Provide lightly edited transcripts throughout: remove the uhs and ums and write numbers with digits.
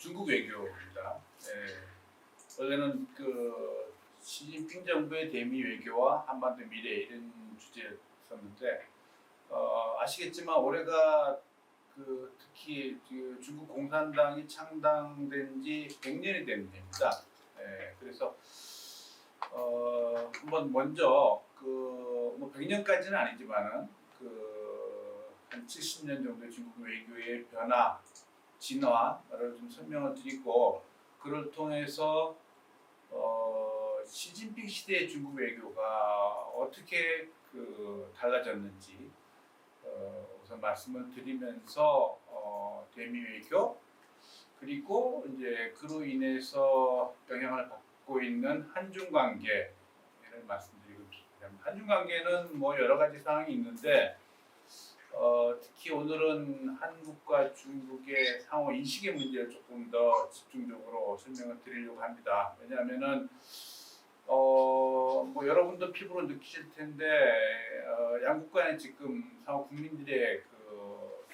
중국 외교입니다. 원래는 그 시진핑 정부의 대미 외교와 한반도 미래 이런 주제였었는데 아시겠지만 올해가 그 특히 그 중국 공산당이 창당된 지 100년이 된 해입니다. 그래서 한번 먼저 그뭐 100년까지는 아니지만은 한 70년 정도 중국 외교의 변화, 진화를 좀 설명을 드리고 그를 통해서 시진핑 시대의 중국 외교가 어떻게 달라졌는지 우선 말씀을 드리면서 대미 외교 그리고 이제 그로 인해서 영향을 받고 있는 한중 관계를 말씀드리고 싶습니다. 한중 관계는 뭐 여러 가지 상황이 있는데 특히 오늘은 한국과 중국의 상호 인식의 문제를 조금 더 집중적으로 설명을 드리려고 합니다. 왜냐하면은 뭐 여러분도 피부로 느끼실 텐데 양국 간에 지금 상호 국민들의 그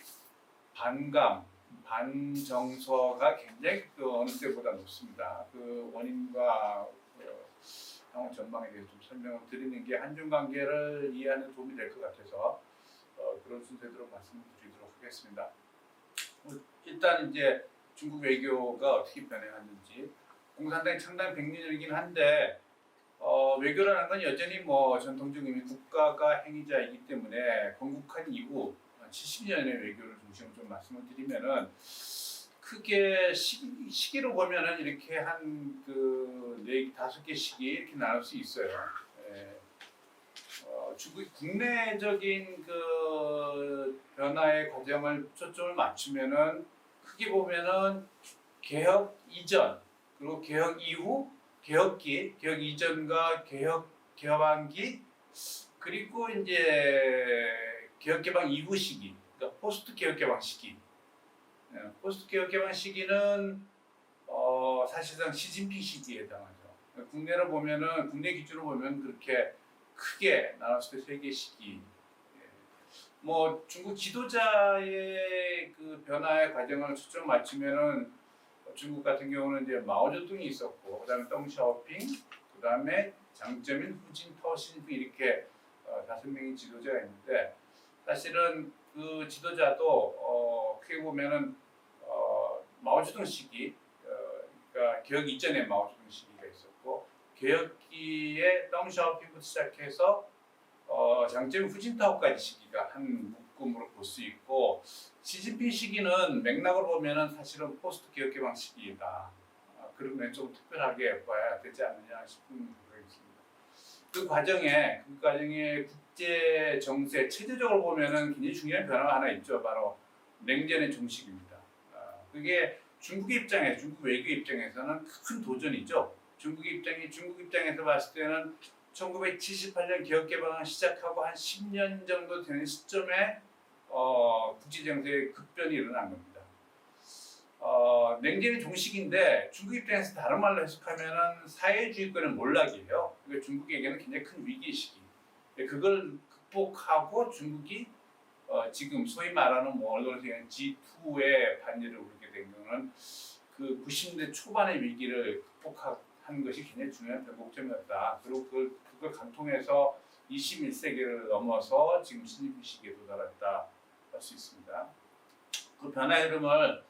반감, 반정서가 굉장히 어느 때보다 높습니다. 그 원인과 상호 전망에 대해서 좀 설명을 드리는 게 한중 관계를 이해하는 데 도움이 될 것 같아서 그런 순서대로 말씀드리도록 하겠습니다. 일단 이제 중국 외교가 어떻게 변해왔는지 공산당이 창당 100년이긴 한데 외교라는 건 여전히 뭐 전통적 의미 국가가 행위자이기 때문에 건국한 이후 70년의 외교를 중심으로 좀 말씀을 드리면은 크게 시기로 보면은 이렇게 한 네 다섯 개 시기 이렇게 나눌 수 있어요. 중국 국내적인 그 변화의 과정을 초점을 맞추면은 크게 보면은 개혁 이전 그리고 개혁 이후 개혁기, 개혁 이전과 개혁기 그리고 이제 개혁 개방 이후 시기, 그러니까 포스트 개혁 개방 시기. 포스트 개혁 개방 시기는 사실상 시진핑 시기에 해당하죠. 국내로 보면은 국내 기준으로 보면 그렇게 크게 나눴을 때 세 개 시기. 뭐 중국 지도자의 그 변화의 과정을 초점 맞추면은 중국 같은 경우는 이제 마오쩌둥이 있었고, 그다음에 덩샤오핑, 그다음에 장쩌민, 후진타오, 시진핑 이렇게 5명의 지도자가 있는데 사실은 그 지도자도 크게 보면은 마오쩌둥 시기, 그러니까 개혁 이전에 마오쩌둥 시기가 있었고 개혁기에 덩샤오핑부터 시작해서 장쩌민, 후진타오까지 시기가 한 묶음으로 볼 수 있고 시진핑 시기는 맥락으로 보면은 사실은 포스트 개혁 개방 시기이다. 그런 면 좀 특별하게 봐야 되지 않느냐 싶은 생각이 있습니다. 그 과정에 국제 정세 체제적으로 보면은 굉장히 중요한 변화가 하나 있죠. 바로 냉전의 종식입니다. 그게 중국 외교 입장에서는 큰 도전이죠. 중국 입장에서 봤을 때는 1978년 개혁 개방을 시작하고 한 10년 정도 되는 시점에 국제 정세의 급변이 일어난 겁니다. 냉전의 종식인데 중국 입장에서 다른 말로 해석하면은 사회주의권의 몰락이에요. 그러니까 중국에게는 굉장히 큰 위기 시기. 그걸 극복하고 중국이 지금 소위 말하는 뭐 언론에서 G2의 반열을 오르게 된 거는 그 90년대 초반의 위기를 극복한 것이 굉장히 중요한 변곡점이었다. 그리고 그걸 관통해서 21세기를 넘어서 지금 시진핑 시기에 도달했다 할 수 있습니다. 그 변화 흐름을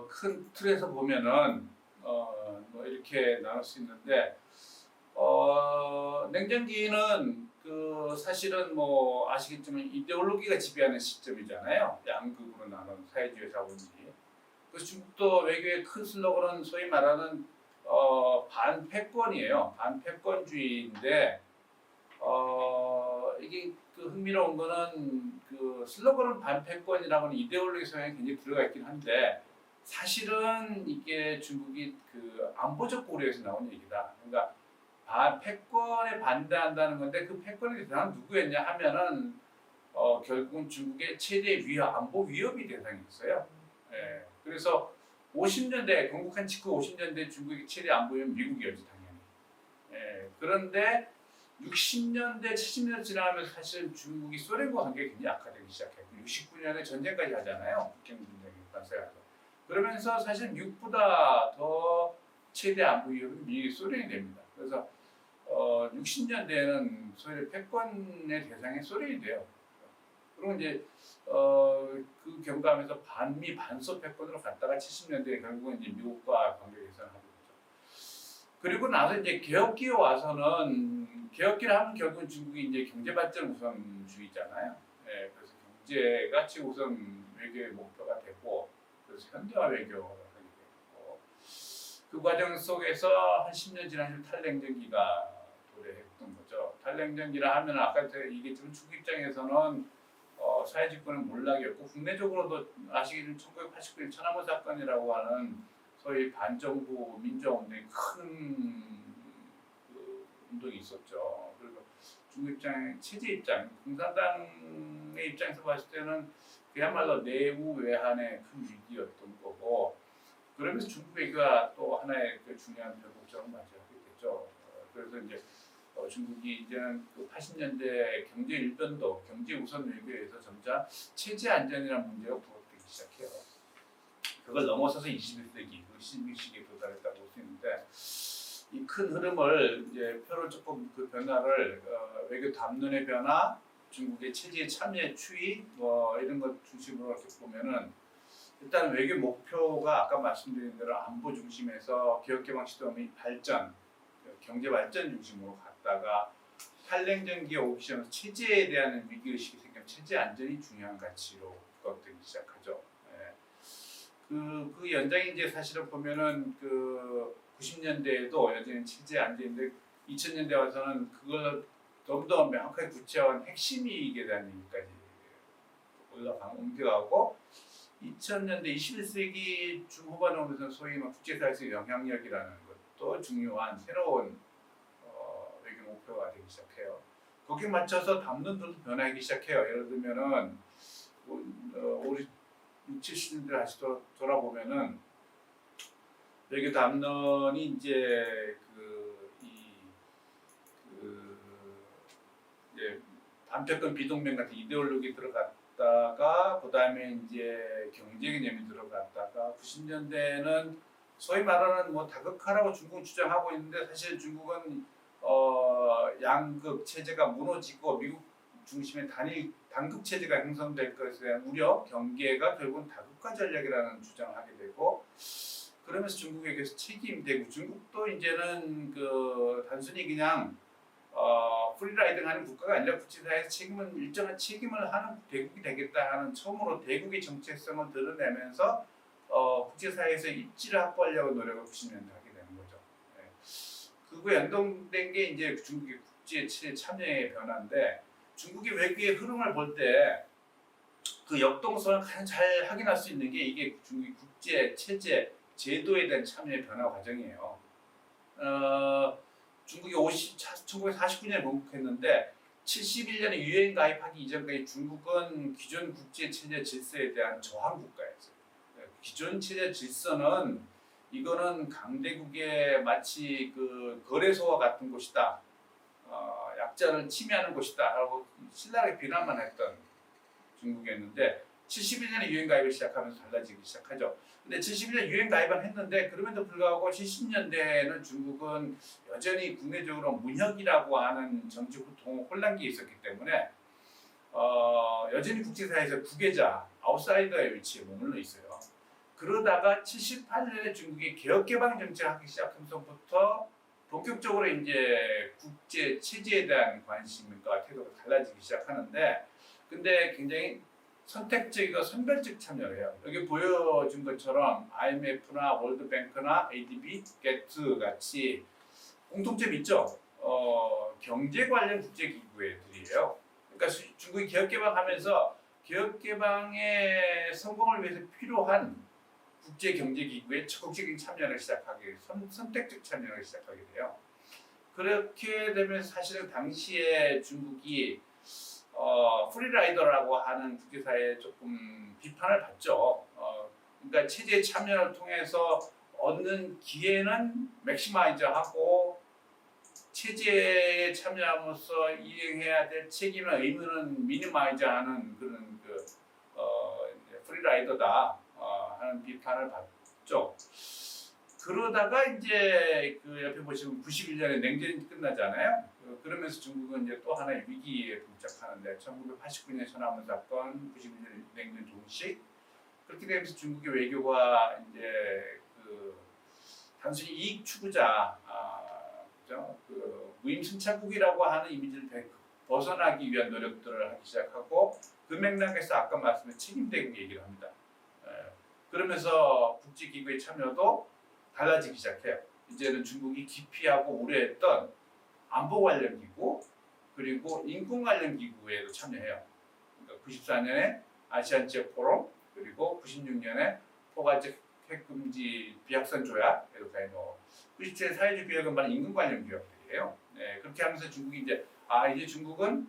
큰 틀에서 보면은 뭐 이렇게 나눌 수 있는데 냉전기는 그 사실은 뭐 아시겠지만 이데올로기가 지배하는 시점이잖아요. 양극으로 나눈 사회주의 자본주의. 그래서 중국도 외교의 큰 슬로건은 소위 말하는 반패권이에요. 반패권주의인데 이게 그 흥미로운 거는 그 슬로건은 반패권이라고는 이데올로기 성향이 굉장히 들어가 있긴 한데 사실은 이게 중국이 그 안보적 고려에서 나온 얘기다. 그러니까 패권에 반대한다는 건데 그 패권의 대상은 누구였냐 하면은 결국은 중국의 최대 안보 위협이 대상이었어요. 그래서 50년대 건국한 직후 50년대 중국의 최대 안보 위협은 미국이었지 당연히. 그런데 60년대, 70년대 지나가면서 사실 중국이 소련과 관계가 굉장히 악화되기 시작했고 69년에 전쟁까지 하잖아요. 북경 전쟁이 발생해서. 그러면서 사실 미국보다 더 최대 안보 위협은 미 소련이 됩니다. 그래서 60년대에는 소위 패권의 대상이 소련이 돼요. 그리고 이제 그 경과하면서 반미 반소 패권으로 갔다가 70년대에 결국은 이제 미국과 관계 개선을 하게 되죠. 그리고 나서 이제 개혁기에 와서는 개혁기를 하면 결국은 중국이 이제 경제 발전 우선주의잖아요. 예, 그래서 경제가 최우선 외교의 목표가 되고 그래서 현대화 외교를 하게 되고 그 과정 속에서 한 10년 지나면 탈냉전기가 도래했던 거죠. 탈냉전기라 하면 아까 제가 얘기했지만 중국 입장에서는 사회집권은 몰락이었고 국내적으로도 아시기는 1989년 천안문 사건이라고 하는 소위 반정부 민주화운동이 큰 운동이 있었죠. 그리고 중국 체제 입장, 공산당의 입장에서 봤을 때는 그야말로 내후 외환의 큰 위기였던 거고 그러면서 중국 외교가 또 하나의 그 중요한 변곡점을 맞이하게 됐죠. 그래서 이제 중국이 이제는 그 80년대 경제 일변도, 경제 우선 외교에서 점차 체제 안전이라는 문제가 부각되기 시작해요. 그걸 넘어서서 21세기, 21세기에 도달했다고 볼 수 있는데 이 큰 흐름을 이제 표를 조금 그 변화를 외교 담론의 변화, 중국의 체제 참여 추이 뭐 이런 것 중심으로 이렇게 보면은 일단 외교 목표가 아까 말씀드린 대로 안보 중심에서 개혁개방 시도의 발전, 경제 발전 중심으로 갔다가 탈냉전기에 오기 전에 체제에 대한 위기의식이 생기면 체제 안전이 중요한 가치로 부각되기 시작하죠. 예. 그 연장이 이제 사실은 보면은 그 90년대에도 여전히 체제 안전인데 2000년대 와서는 그걸 좀 더 명확하게 구체화한 핵심 이익에 대한 얘기까지 옮겨가고 2000년대 21세기 중후반에 오면서 소위 국제사회에서 영향력이라는 것도 중요한 새로운 외교 목표가 되기 시작해요. 거기에 맞춰서 담론들도 변하기 시작해요. 예를 들면은 우리 60, 70년대 다시 돌아보면은 외교 담론이 이제 이제 반패권 비동맹 같은 이데올로기 들어갔다가 그다음에 이제 경제 개념이 들어갔다가 90년대에는 소위 말하는 뭐 다극화라고 중국 주장하고 있는데 사실 중국은 양극 체제가 무너지고 미국 중심의 단극 체제가 형성될 것에 대한 우려, 경계가 결국은 다극화 전략이라는 주장을 하게 되고 그러면서 중국에게서 책임되고 중국도 이제는 그 단순히 그냥 프리라이딩하는 국가가 아니라 국제사회에서 일정한 책임을 하는 대국이 되겠다 하는 처음으로 대국의 정체성을 드러내면서 국제사회에서 입지를 확보하려고 노력을 90년대 하게 되는 거죠. 네. 그거에 연동된 게 이제 중국의 국제 참여의 변화인데 중국의 외교의 흐름을 볼 때 그 역동성을 가장 잘 확인할 수 있는 게 이게 중국의 국제 체제 제도에 대한 참여의 변화 과정이에요. 중국이 1949년에 건국했는데 71년에 유엔 가입하기 이전까지 중국은 기존 국제 체제 질서에 대한 저항 국가였어요. 기존 체제 질서는 이거는 강대국의 마치 그 거래소와 같은 곳이다. 약자를 침해하는 곳이다 하고 신랄하게 비난만 했던 중국이었는데 71년에 유엔 가입을 시작하면서 달라지기 시작하죠. 근데 71년 유엔 가입은 했는데 그럼에도 불구하고 70년대에는 중국은 여전히 국내적으로 문혁이라고 하는 정치 혼란기에 있었기 때문에 여전히 국제사회에서 부계자, 아웃사이더의 위치에 머물러 있어요. 그러다가 78년에 중국이 개혁개방 정책을 하기 시작하면서부터 본격적으로 이제 국제 체제에 대한 관심과 태도가 달라지기 시작하는데 근데 굉장히 선택적이고 선별적 참여를 해요. 여기 보여준 것처럼 IMF나 월드뱅크나 ADB, 게트 같이 공통점이 있죠. 경제 관련 국제기구들이에요. 그러니까 중국이 개혁개방하면서 개혁개방의 성공을 위해서 필요한 국제경제기구에 적극적인 참여를 시작하게 선택적 참여를 시작하게 돼요. 그렇게 되면 사실은 당시에 중국이 프리라이더라고 하는 국제사회에 조금 비판을 받죠. 그러니까 체제 참여를 통해서 얻는 기회는 맥시마이즈하고 체제에 참여함으로써 이행해야 될 책임과 의무는 미니마이즈하는 그런 프리라이더다 하는 비판을 받죠. 그러다가 이제 그 옆에 보시면 91년에 냉전이 끝나잖아요. 그러면서 중국은 이제 또 하나의 위기에 봉착하는데 1989년 천안문 사건, 91년 냉전 종식 그렇게 되면서 중국의 외교가 이제 그 단순히 이익 추구자, 그죠? 그 무임승차국이라고 하는 이미지를 벗어나기 위한 노력들을 하기 시작하고 그 맥락에서 아까 말씀드린 책임대국 얘기를 합니다. 그러면서 국제기구의 참여도 달라지기 시작해요. 이제는 중국이 기피하고 우려했던 안보 관련 기구 그리고 인권 관련 기구에도 참여해요. 그러니까 94년에 아시안 지역 포럼 그리고 96년에 포괄적 핵금지 비확산 조약에도 가입. 97년 사회주의 교역은 바로 인권 관련 교역들이에요. 네, 그렇게 하면서 중국이 이제 이제 중국은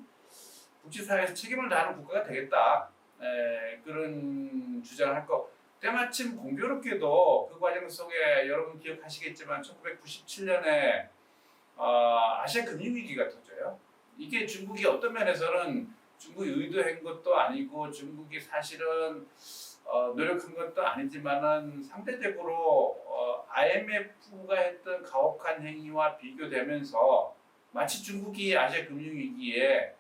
국제사회에서 책임을 다하는 국가가 되겠다. 그런 주장을 할 거. 때마침 공교롭게도 그 과정 속에 여러분 기억하시겠지만 1997년에 아시아 금융위기가 터져요. 이게 중국이 어떤 면에서는 중국이 의도한 것도 아니고 중국이 사실은 노력한 것도 아니지만은 상대적으로 IMF가 했던 가혹한 행위와 비교되면서 마치 중국이 아시아 금융위기에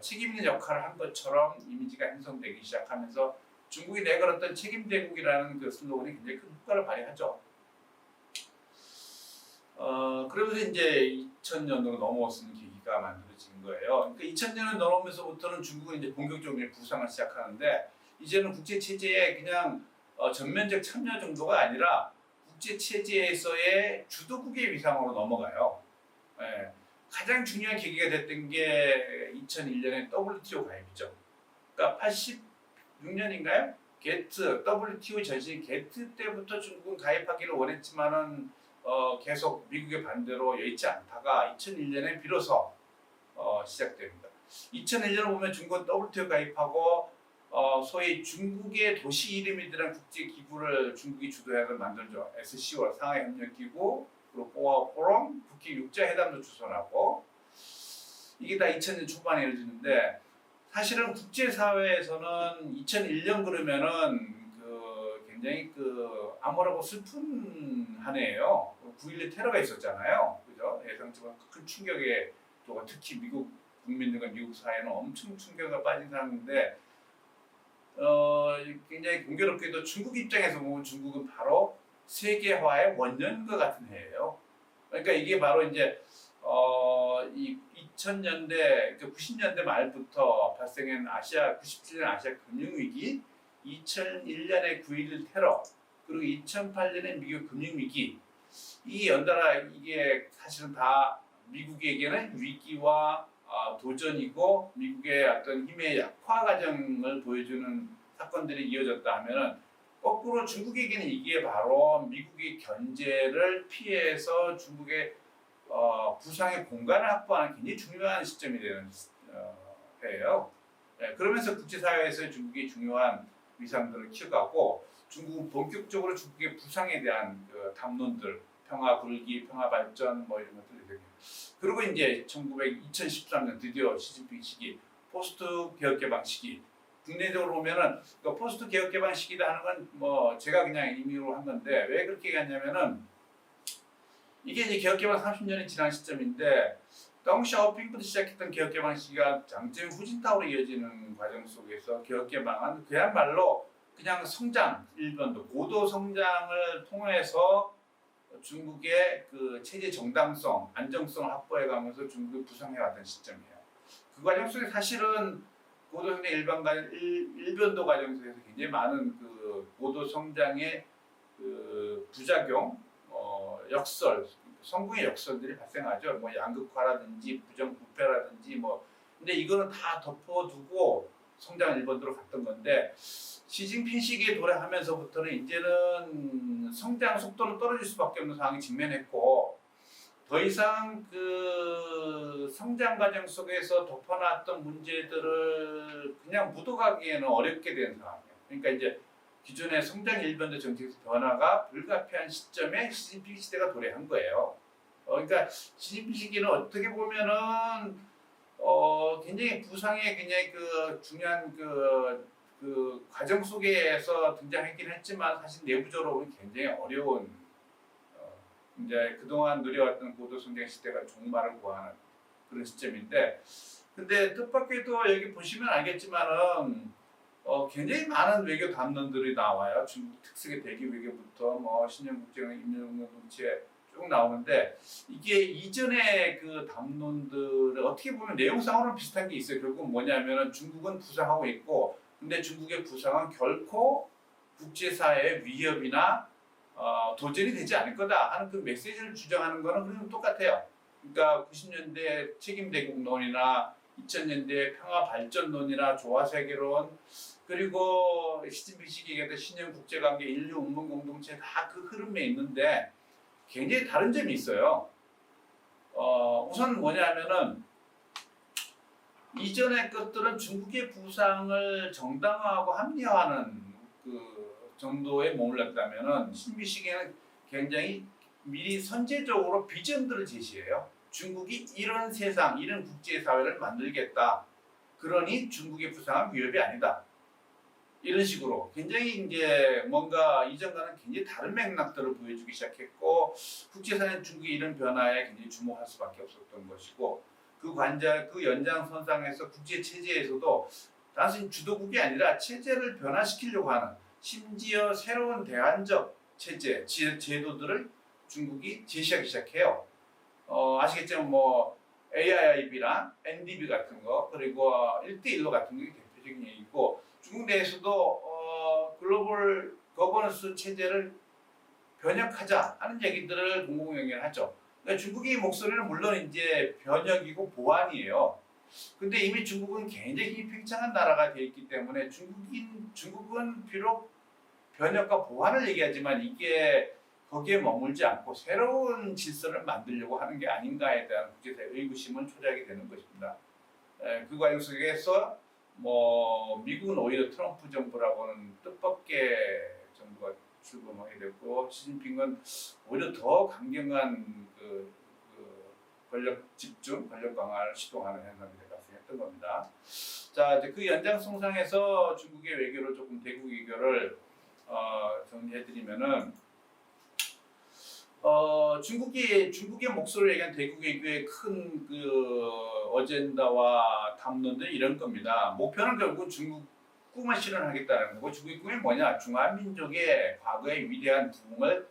책임 있는 역할을 한 것처럼 이미지가 형성되기 시작하면서 중국이 내걸었던 책임대국이라는 그 슬로건이 굉장히 큰 효과를 발휘하죠. 그러면서 이제 2000년으로 넘어서는 계기가 만들어진 거예요. 그러니까 2000년을 넘어오면서부터는 중국은 이제 본격적으로 부상을 시작하는데 이제는 국제 체제에 그냥 전면적 참여 정도가 아니라 국제 체제에서의 주도국의 위상으로 넘어가요. 가장 중요한 계기가 됐던 게 2001년에 WTO 가입이죠. 그러니까 86년인가요? 게트, WTO 전신 게트 때부터 중국은 가입하기를 원했지만은 계속 미국의 반대로 여의치 않다가 2001년에 비로소 시작됩니다. 2001년을 보면 중국은 WTO 가입하고 소위 중국의 도시 이름이 들은 국제 기구를 중국이 주도해서 만들죠. SCO 상하이 협력 기구, 그리고 보아 포럼, 북핵 육자 회담도 주선하고 이게 다 2000년 초반에 이루어지는데 사실은 국제 사회에서는 2001년 그러면은 굉장히 암울하고 슬픈 한 해예요. 9.11 테러가 있었잖아요. 그죠? 예상치 못한 큰 충격에 또 특히 미국 국민들과 미국 사회는 엄청 충격에 빠진 상황인데 굉장히 공교롭게도 중국 입장에서 보면 중국은 바로 세계화의 원년과 같은 해예요. 그러니까 이게 바로 이제 이 2000년대, 90년대 말부터 발생한 97년 아시아 금융위기, 2001년의 9.11 테러, 그리고 2008년의 미국 금융위기, 이 연달아 이게 사실은 다 미국에게는 위기와 도전이고 미국의 어떤 힘의 약화 과정을 보여주는 사건들이 이어졌다 하면은 거꾸로 중국에게는 이게 바로 미국의 견제를 피해서 중국의 부상의 공간을 확보하는 굉장히 중요한 시점이 되는 해예요. 그러면서 국제사회에서 중국이 중요한 위상들을 키워가고 중국은 본격적으로 중국의 부상에 대한 담론들, 평화 불기, 평화 발전 뭐 이런 것들이 되게. 그리고 이제 2013년 드디어 시진핑 시기, 포스트 개혁 개방 시기. 국내적으로 보면은 포스트 개혁 개방 시기다 하는 건 뭐 제가 그냥 임의로 한 건데 왜 그렇게 갔냐면은 이게 이제 개혁 개방 30년이 지난 시점인데 덩샤오핑부터 시작했던 개혁 개방 시기가 장점 후진타오로 이어지는 과정 속에서 개혁 개방은 그야말로 그냥 성장, 일본도 고도 성장을 통해서 중국의 체제 정당성, 안정성을 확보해가면서 중국이 부상해왔던 시점이에요. 그 과정 속에 사실은 고도 성장 일변도 과정 속에서 굉장히 많은 고도 성장의 부작용, 역설, 성공의 역설들이 발생하죠. 뭐 양극화라든지 부정부패라든지 뭐. 근데 이거는 다 덮어두고 성장 일본도로 갔던 건데 시진핑 시기에 도래하면서부터는 이제는 성장 속도는 떨어질 수밖에 없는 상황이 직면했고 더 이상 성장 과정 속에서 덮어놨던 문제들을 그냥 묻어가기에는 어렵게 된 상황이에요. 그러니까 이제 기존의 성장 일변도 정책에서 변화가 불가피한 시점에 시진핑 시대가 도래한 거예요. 그러니까 시진핑 시기는 어떻게 보면은 굉장히 부상의 굉장히 중요한 그 과정 속에서 등장했긴 했지만 사실 내부적으로 보면 굉장히 어려운 이제 그동안 누려왔던 고도 성장 시대가 종말을 구하는 그런 시점인데 근데 뜻밖에도 여기 보시면 알겠지만은 굉장히 많은 외교 담론들이 나와요. 중국 특색의 대기 외교부터 뭐 신년국제나 인민공동체 쭉 나오는데 이게 이전의 그 담론들을 어떻게 보면 내용상으로는 비슷한 게 있어요. 결국 뭐냐면은 중국은 부상하고 있고 근데 중국의 부상은 결코 국제사회의 위협이나 도전이 되지 않을 거다 하는 그 메시지를 주장하는 거는 그냥 똑같아요. 그러니까 90년대 책임대국론이나 2000년대 평화발전론이나 조화세계론 그리고 시진핑 씨가 얘기했던 신년국제관계, 인류 운명 공동체 다 그 흐름에 있는데 굉장히 다른 점이 있어요. 우선 뭐냐면은 이전의 것들은 중국의 부상을 정당화하고 합리화하는 그 정도에 머물렀다면은 신비 시기에는 굉장히 미리 선제적으로 비전들을 제시해요. 중국이 이런 세상, 이런 국제사회를 만들겠다. 그러니 중국의 부상은 위협이 아니다. 이런 식으로 굉장히 이제 뭔가 이전과는 굉장히 다른 맥락들을 보여주기 시작했고 국제사회는 중국의 이런 변화에 굉장히 주목할 수밖에 없었던 것이고 그 연장선상에서 국제 체제에서도 단순히 주도국이 아니라 체제를 변화시키려고 하는 심지어 새로운 대안적 체제, 제도들을 중국이 제시하기 시작해요. 아시겠지만 뭐 AIIB나 NDB 같은 거 그리고 1대1로 같은 게 대표적인 얘기고 중국 내에서도 글로벌 거버넌스 체제를 변혁하자 하는 얘기들을 공공연결하죠. 그러니까 중국의 목소리는 물론 이제 변혁이고 보완이에요. 근데 이미 중국은 굉장히 팽창한 나라가 되어 있기 때문에 중국은 비록 변혁과 보완을 얘기하지만 이게 거기에 머물지 않고 새로운 질서를 만들려고 하는 게 아닌가에 대한 국제사회 의구심을 초래하게 되는 것입니다. 그 과정 속에서 뭐 미국은 오히려 트럼프 정부라고는 뜻밖의 정부가 출범하게 됐고 시진핑은 오히려 더 강경한 그 권력 집중, 권력 강화를 시도하는 현상이 발생했던 겁니다. 자, 이제 그 연장선상에서 중국의 외교를 조금 대국 외교를 정리해드리면은 중국의 목소리를 얘기한 대국 외교의 큰 그 어젠다와 담론들 이런 겁니다. 목표는 결국 중국 꿈을 실현하겠다는 거고 중국의 꿈이 뭐냐? 중화민족의 과거의 위대한 부흥을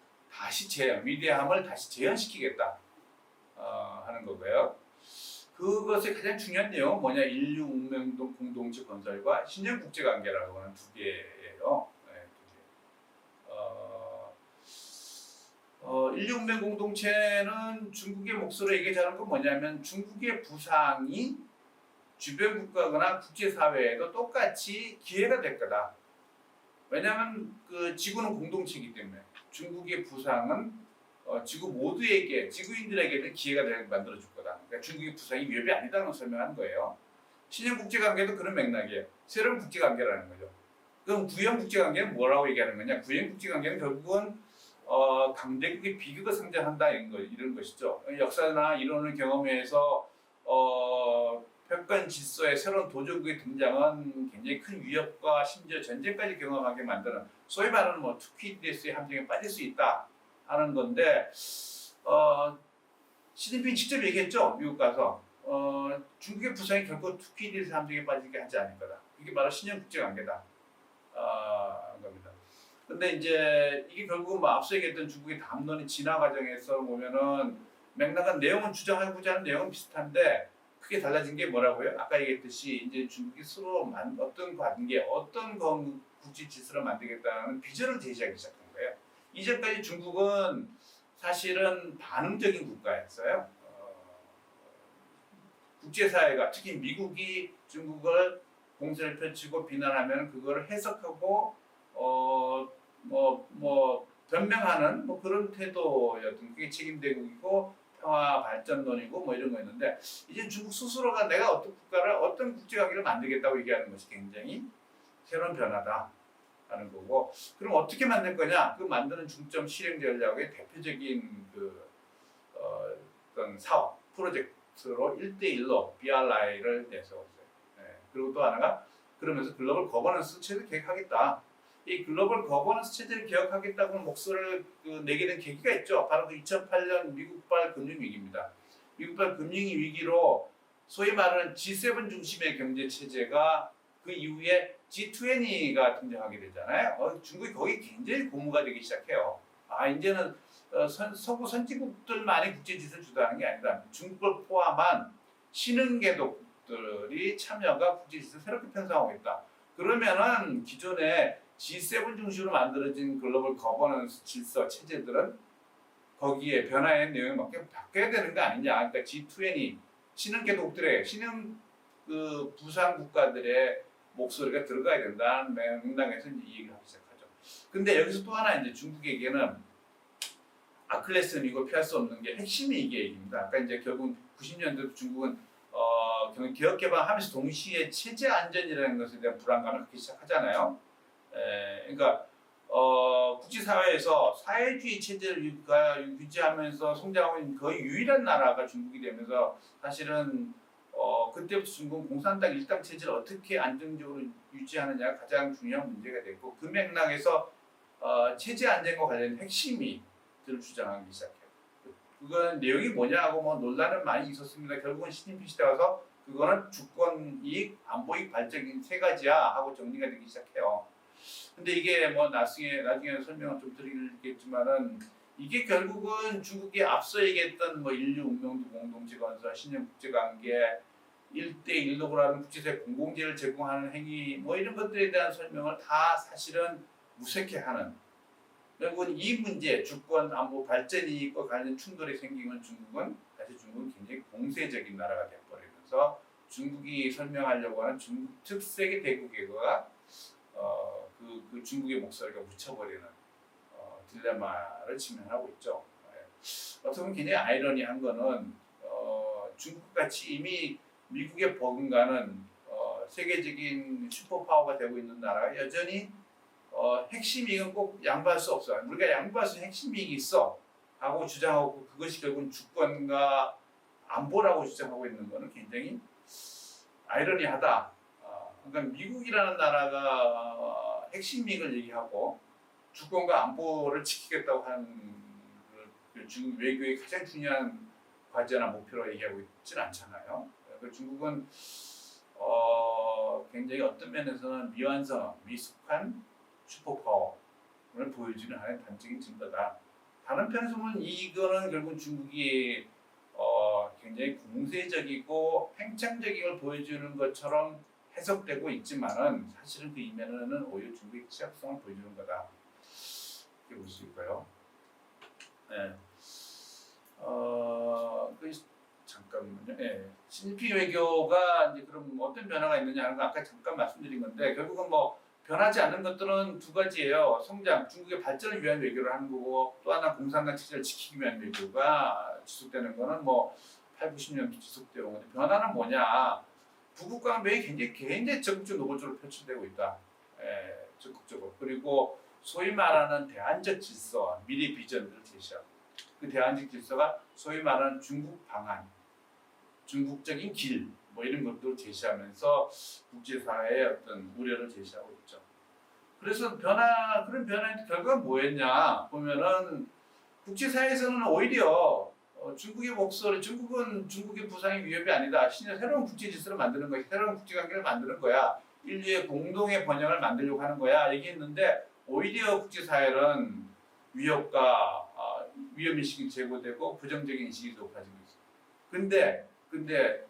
위대함을 다시 재현시키겠다 하는 거고요. 그것의 가장 중요한 내용은 뭐냐? 인류 운명 공동체 건설과 신년 국제 관계라고 하는 두 개예요. 네, 두 개. 인류 운명 공동체는 중국의 목소리를 얘기하는 건 뭐냐면 중국의 부상이 주변 국가거나 국제사회에도 똑같이 기회가 될 거다. 왜냐하면 그 지구는 공동체이기 때문에 중국의 부상은 지구 모두에게, 지구인들에게는 기회가 만들어줄 거다. 그러니까 중국의 부상이 위협이 아니다는 걸 설명하는 거예요. 신형 국제관계도 그런 맥락이에요. 새로운 국제관계라는 거죠. 그럼 구형 국제관계는 뭐라고 얘기하는 거냐? 구형 국제관계는 결국은 강대국의 비극을 상징한다 이런 것이죠. 역사나 이론을 경험해서 패권 질서의 새로운 도전국의 등장은 굉장히 큰 위협과 심지어 전쟁까지 경험하게 만드는 소위 말하는 뭐 투키디스의 함정에 빠질 수 있다 하는 건데 시진핑 직접 얘기했죠. 미국 가서 중국의 부상이 결코 투키디스 함정에 빠지게 하지 않을 거다. 이게 바로 신형 국제관계다 하는 겁니다. 근데 이제 이게 결국은 뭐 앞서 얘기했던 중국의 담론의 진화 과정에서 보면은 맥락은 내용은 주장하고자 하는 내용은 비슷한데 크게 달라진 게 뭐라고요? 아까 얘기했듯이 이제 중국이 서로 어떤 관계, 어떤 국제 질서를 만들겠다는 비전을 제시하기 시작한 거예요. 이전까지 중국은 사실은 반응적인 국가였어요. 국제사회가 특히 미국이 중국을 공세를 펼치고 비난하면 그거를 해석하고 변명하는 뭐 그런 태도였던 그게 책임대국이고 평화 발전론이고 뭐 이런 거였는데 이제 중국 스스로가 내가 어떤 국제관계를 만들겠다고 얘기하는 것이 굉장히 새로운 변화다 하는 거고 그럼 어떻게 만들 거냐? 그 만드는 중점 실행 전략의 대표적인 어떤 사업 프로젝트로 1대1로 BRI를 내세웠어요. 네. 그리고 또 하나가 그러면서 글로벌 거버넌스 체제를 개혁하겠다. 이 글로벌 거버넌스 체제를 개혁하겠다고 목소리를 내게 된 계기가 있죠. 바로 그 2008년 미국발 금융위기입니다. 미국발 금융위기로 소위 말하는 G7 중심의 경제 체제가 그 이후에 G20가 등장하게 되잖아요. 중국이 거기 굉장히 고무가 되기 시작해요. 이제는 서구 선진국들만이 국제 질서를 주도하는 게 아니라 중국을 포함한 신흥개도국들이 참여가 국제 질서를 새롭게 편성하고 있다. 그러면은 기존에 G7 중심으로 만들어진 글로벌 거버넌스 질서 체제들은 거기에 변화의 내용이 맞게 바뀌어야 되는 거 아니냐. 그러니까 G20 신흥개도국들의 신흥 그 부상 국가들의 목소리가 들어가야 된다는 맥락에서 이제 이 얘기를 하기 시작하죠. 근데 여기서 또 하나 이제 중국에게는 아킬레스건 이거 피할 수 없는 게 핵심이 이게 얘기입니다. 아까 이제 결국 90년대 중국은 개혁 개방하면서 동시에 체제 안전이라는 것에 대한 불안감을 갖기 시작하잖아요. 그러니까 국제사회에서 사회주의 체제를 유지하면서 성장하고 있는 거의 유일한 나라가 중국이 되면서 사실은 그때부터 중국은 공산당 일당 체제를 어떻게 안정적으로 유지하느냐가 가장 중요한 문제가 됐고 그 맥락에서 체제 안정과 관련된 핵심이들을 주장하기 시작해요. 그건 내용이 뭐냐고 뭐 논란은 많이 있었습니다. 결국은 시진핑 시대 와서 그거는 주권 이익, 안보 이익 발전인 세 가지야 하고 정리가 되기 시작해요. 근데 이게 뭐 나중에 설명을 좀 드리겠지만은 이게 결국은 중국이 앞서 얘기했던 뭐 인류 운명도 공동체 건설, 신형 국제관계, 1대1로 하는 국제사회 공공재를 제공하는 행위 뭐 이런 것들에 대한 설명을 다 사실은 무색해하는 결국은 이 문제 주권 안보 발전 이익과 관련 충돌이 생기면 중국은 굉장히 공세적인 나라가 되어버리면서 중국이 설명하려고 하는 중국 특색의 대국애가 그 중국의 목소리가 묻혀버리는 딜레마를 직면하고 있죠. 어떻게 보면 굉장히 아이러니한 거는 중국 같이 이미 미국에 버금가는 세계적인 슈퍼파워가 되고 있는 나라가 여전히 핵심 이익은 꼭 양보할 수 없어. 우리가 양보할 수 있는 핵심 이익이 있어 하고 주장하고 그것이 결국은 주권과 안보라고 주장하고 있는 것은 굉장히 아이러니하다. 그러니까 미국이라는 나라가 핵심 이익을 얘기하고 주권과 안보를 지키겠다고 하는 중국 외교의 가장 중요한 과제나 목표로 얘기하고 있지는 않잖아요. 중국은 굉장히 어떤 면에서는 미완성, 미숙한 슈퍼파워를 보여주는 하나의 단적인 증거다. 다른 편에서 보면 이거는 결국 중국이 굉장히 공세적이고 팽창적인 걸 보여주는 것처럼 해석되고 있지만은 사실은 그 이면에는 오히려 중국의 취약성을 보여주는 거다. 이렇게 볼 수 있고요. 네. 잠깐만요. 네. 신진핑 외교가 이제 그럼 어떤 변화가 있느냐 하는 거 아까 잠깐 말씀드린 건데 결국은 뭐 변하지 않는 것들은 두 가지예요. 성장, 중국의 발전을 위한 외교를 하는 거고 또 하나 공산당 체제를 지키기 위한 외교가 지속되는 거는 뭐 8, 90년도 지속되고 있는데 변화는 뭐냐? 부국 관계에 굉장히 적극적으로 노골적으로 표출되고 있다. 적극적으로. 그리고 소위 말하는 대안적 질서, 미래 비전들을 제시하고 그 대안적 질서가 소위 말하는 중국 방안, 중국적인 길, 뭐 이런 것들을 제시하면서 국제사회의 어떤 우려를 제시하고 있죠. 그래서 그런 변화의 결과가 뭐였냐 보면은 국제사회에서는 오히려 중국의 목소리, 중국은 중국의 부상이 위협이 아니다. 새로운 국제 질서를 만드는 거야. 새로운 국제관계를 만드는 거야. 인류의 공동의 번영을 만들려고 하는 거야. 얘기했는데 오히려 국제사회는 위험인식이 제고되고 부정적인 인식이 높아지고 있어. 근데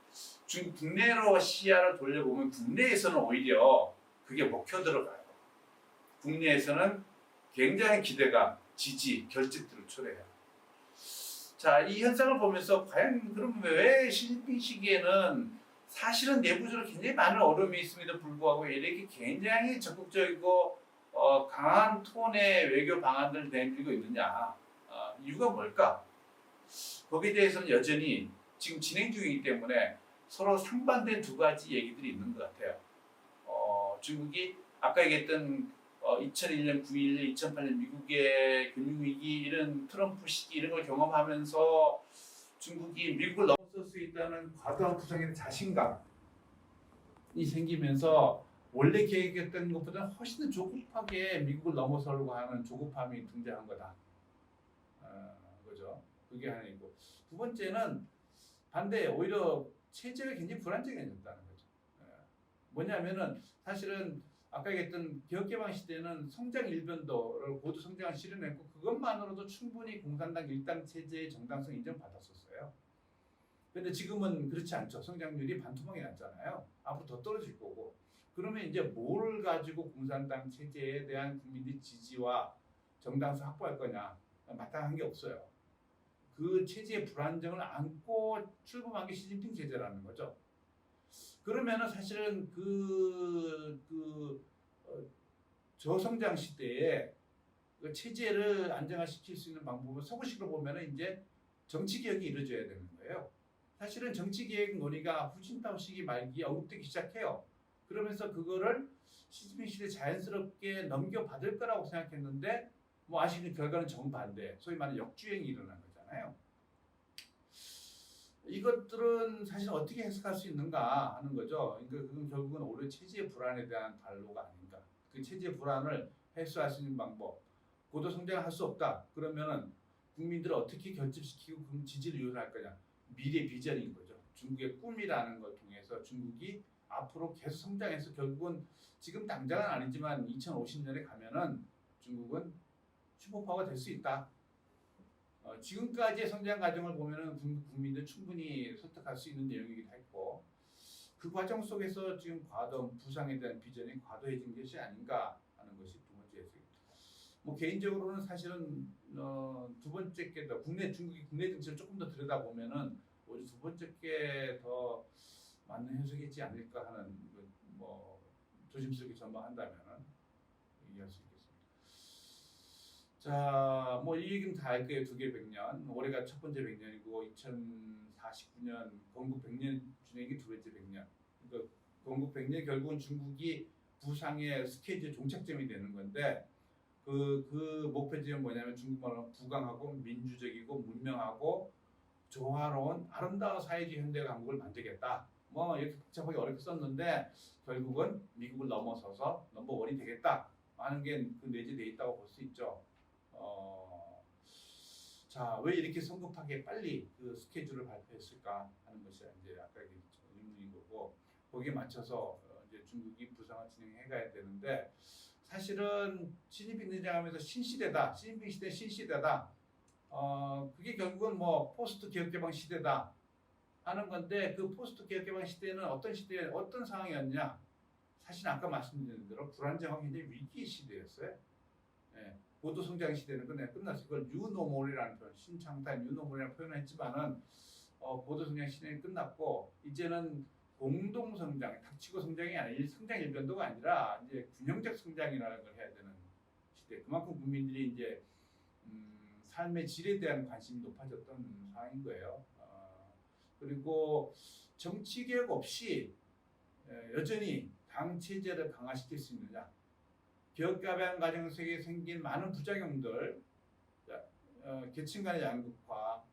국내로 시야를 돌려보면 국내에서는 오히려 그게 먹혀 들어가요. 국내에서는 굉장히 기대감, 지지, 결집들을 초래해요. 자, 이 현상을 보면서 과연 그럼 왜 시진핑 시기에는 사실은 내부적으로 굉장히 많은 어려움이 있음에도 불구하고 이렇게 굉장히 적극적이고 강한 톤의 외교 방안들을 내밀고 있느냐. 이유가 뭘까? 거기에 대해서는 여전히 지금 진행 중이기 때문에 서로 상반된 두 가지 얘기들이 있는 것 같아요. 중국이 아까 얘기했던 2001년 9.11, 2008년 미국의 금융위기 이런 트럼프 시기 이런 걸 경험하면서 중국이 미국을 넘어설 수 있다는 과도한 구성의 자신감이 생기면서 원래 계획했던 것보다 훨씬 더 조급하게 미국을 넘어서려고 하는 조급함이 등장한 거다. 그죠? 그게 하나이고, 두 번째는 반대 오히려 체제가 굉장히 불안정해졌다는 거죠. 뭐냐면은 사실은 아까 얘기했던 개혁개방 시대는 성장 일변도를 고도 성장을 실현했고 그것만으로도 충분히 공산당 일당 체제의 정당성 인정받았었어요. 근데 지금은 그렇지 않죠. 성장률이 반토막이 났잖아요. 앞으로 더 떨어질 거고. 그러면 이제 뭘 가지고 공산당 체제에 대한 국민들의 지지와 정당성 확보할 거냐? 마땅한 게 없어요. 그 체제의 불안정을 안고 출범한 게 시진핑 체제라는 거죠. 그러면은 사실은 저성장 시대에 그 체제를 안정화시킬 수 있는 방법은 서구식으로 보면은 이제 정치 개혁이 이루어져야 되는 거예요. 사실은 정치 개혁 논의가 후진타오 시기 말기에 어긋되기 시작해요. 그러면서 그거를 시진핑 시대 자연스럽게 넘겨받을 거라고 생각했는데 뭐 아시는 결과는 정반대, 소위 말하는 역주행이 일어난 거잖아요. 이것들은 사실 어떻게 해석할 수 있는가 하는 거죠. 그러니까 그건 결국은 오히려 체제의 불안에 대한 발로가 아닌가. 그 체제의 불안을 해소할 수 있는 방법. 고도 성장을 할 수 없다. 그러면은 국민들을 어떻게 결집시키고 그 지지를 유도할 거냐. 미래 비전인 거죠. 중국의 꿈이라는 걸 통해서 중국이 앞으로 계속 성장해서 결국은 지금 당장은 아니지만 2050년에 가면은 중국은 슈퍼파워가 될 수 있다. 지금까지의 성장 과정을 보면은 국민들 충분히 설득할 수 있는 내용이기도 했고 그 과정 속에서 지금 부상에 대한 비전이 과도해진 것이 아닌가 하는 것이 두 번째 해석입니다. 뭐 개인적으로는 사실은 두 번째 게 더 중국이 국내 정치를 조금 더 들여다보면은 오히려 두 번째 게 더 맞는 해석이지 않을까 하는 뭐 조심스럽게 전망한다면은 얘기할 수 있겠습니다. 자, 뭐 이 얘기는 다 알 거예요. 두 개 100년. 올해가 첫 번째 100년이고 2049년 건국 100년 준행이 두 번째 100년. 그러니까 건국 100년 결국은 중국이 부상의 스케이지 종착점이 되는 건데 그 목표지는 뭐냐면 중국말로 부강하고 민주적이고 문명하고 조화로운 아름다운 사회주의 현대 강국을 만들겠다. 뭐 이렇게 복잡하게 어렵게 썼는데 결국은 미국을 넘어서서 넘버원이 되겠다 하는 게 그 내재되어 있다고 볼 수 있죠. 자, 왜 이렇게 성급하게 빨리 그 스케줄을 발표했을까 하는 것이 이제 아까 의문인 거고 거기에 맞춰서 이제 중국이 부상을 진행해 가야 되는데 사실은 시진핑 등장하면서 신시대다. 시진핑 시대 신시대다. 그게 결국은 뭐 포스트 개혁개방 시대다 하는 건데 그 포스트 개혁개방 시대는 어떤 시대에 어떤 상황이었냐? 사실 아까 말씀드린 대로 불안정하고 굉장히 위기 시대였어요. 예, 고도 성장 시대는 끝났어요. 그걸 뉴노멀이라는 표현, 신창단 뉴노멀이라는 표현을 했지만은 고도 성장 시대는 끝났고 이제는 공동 성장, 닥치고 성장이 아니라 성장 일변도가 아니라 이제 균형적 성장이라는 걸 해야 되는 시대. 그만큼 국민들이 이제 삶의 질에 대한 관심이 높아졌던 상황인 거예요. 그리고 정치 개혁 없이 여전히 당 체제를 강화시킬 수 있느냐? 개혁개방 과정 속에 생긴 많은 부작용들, 계층 간의 양극화,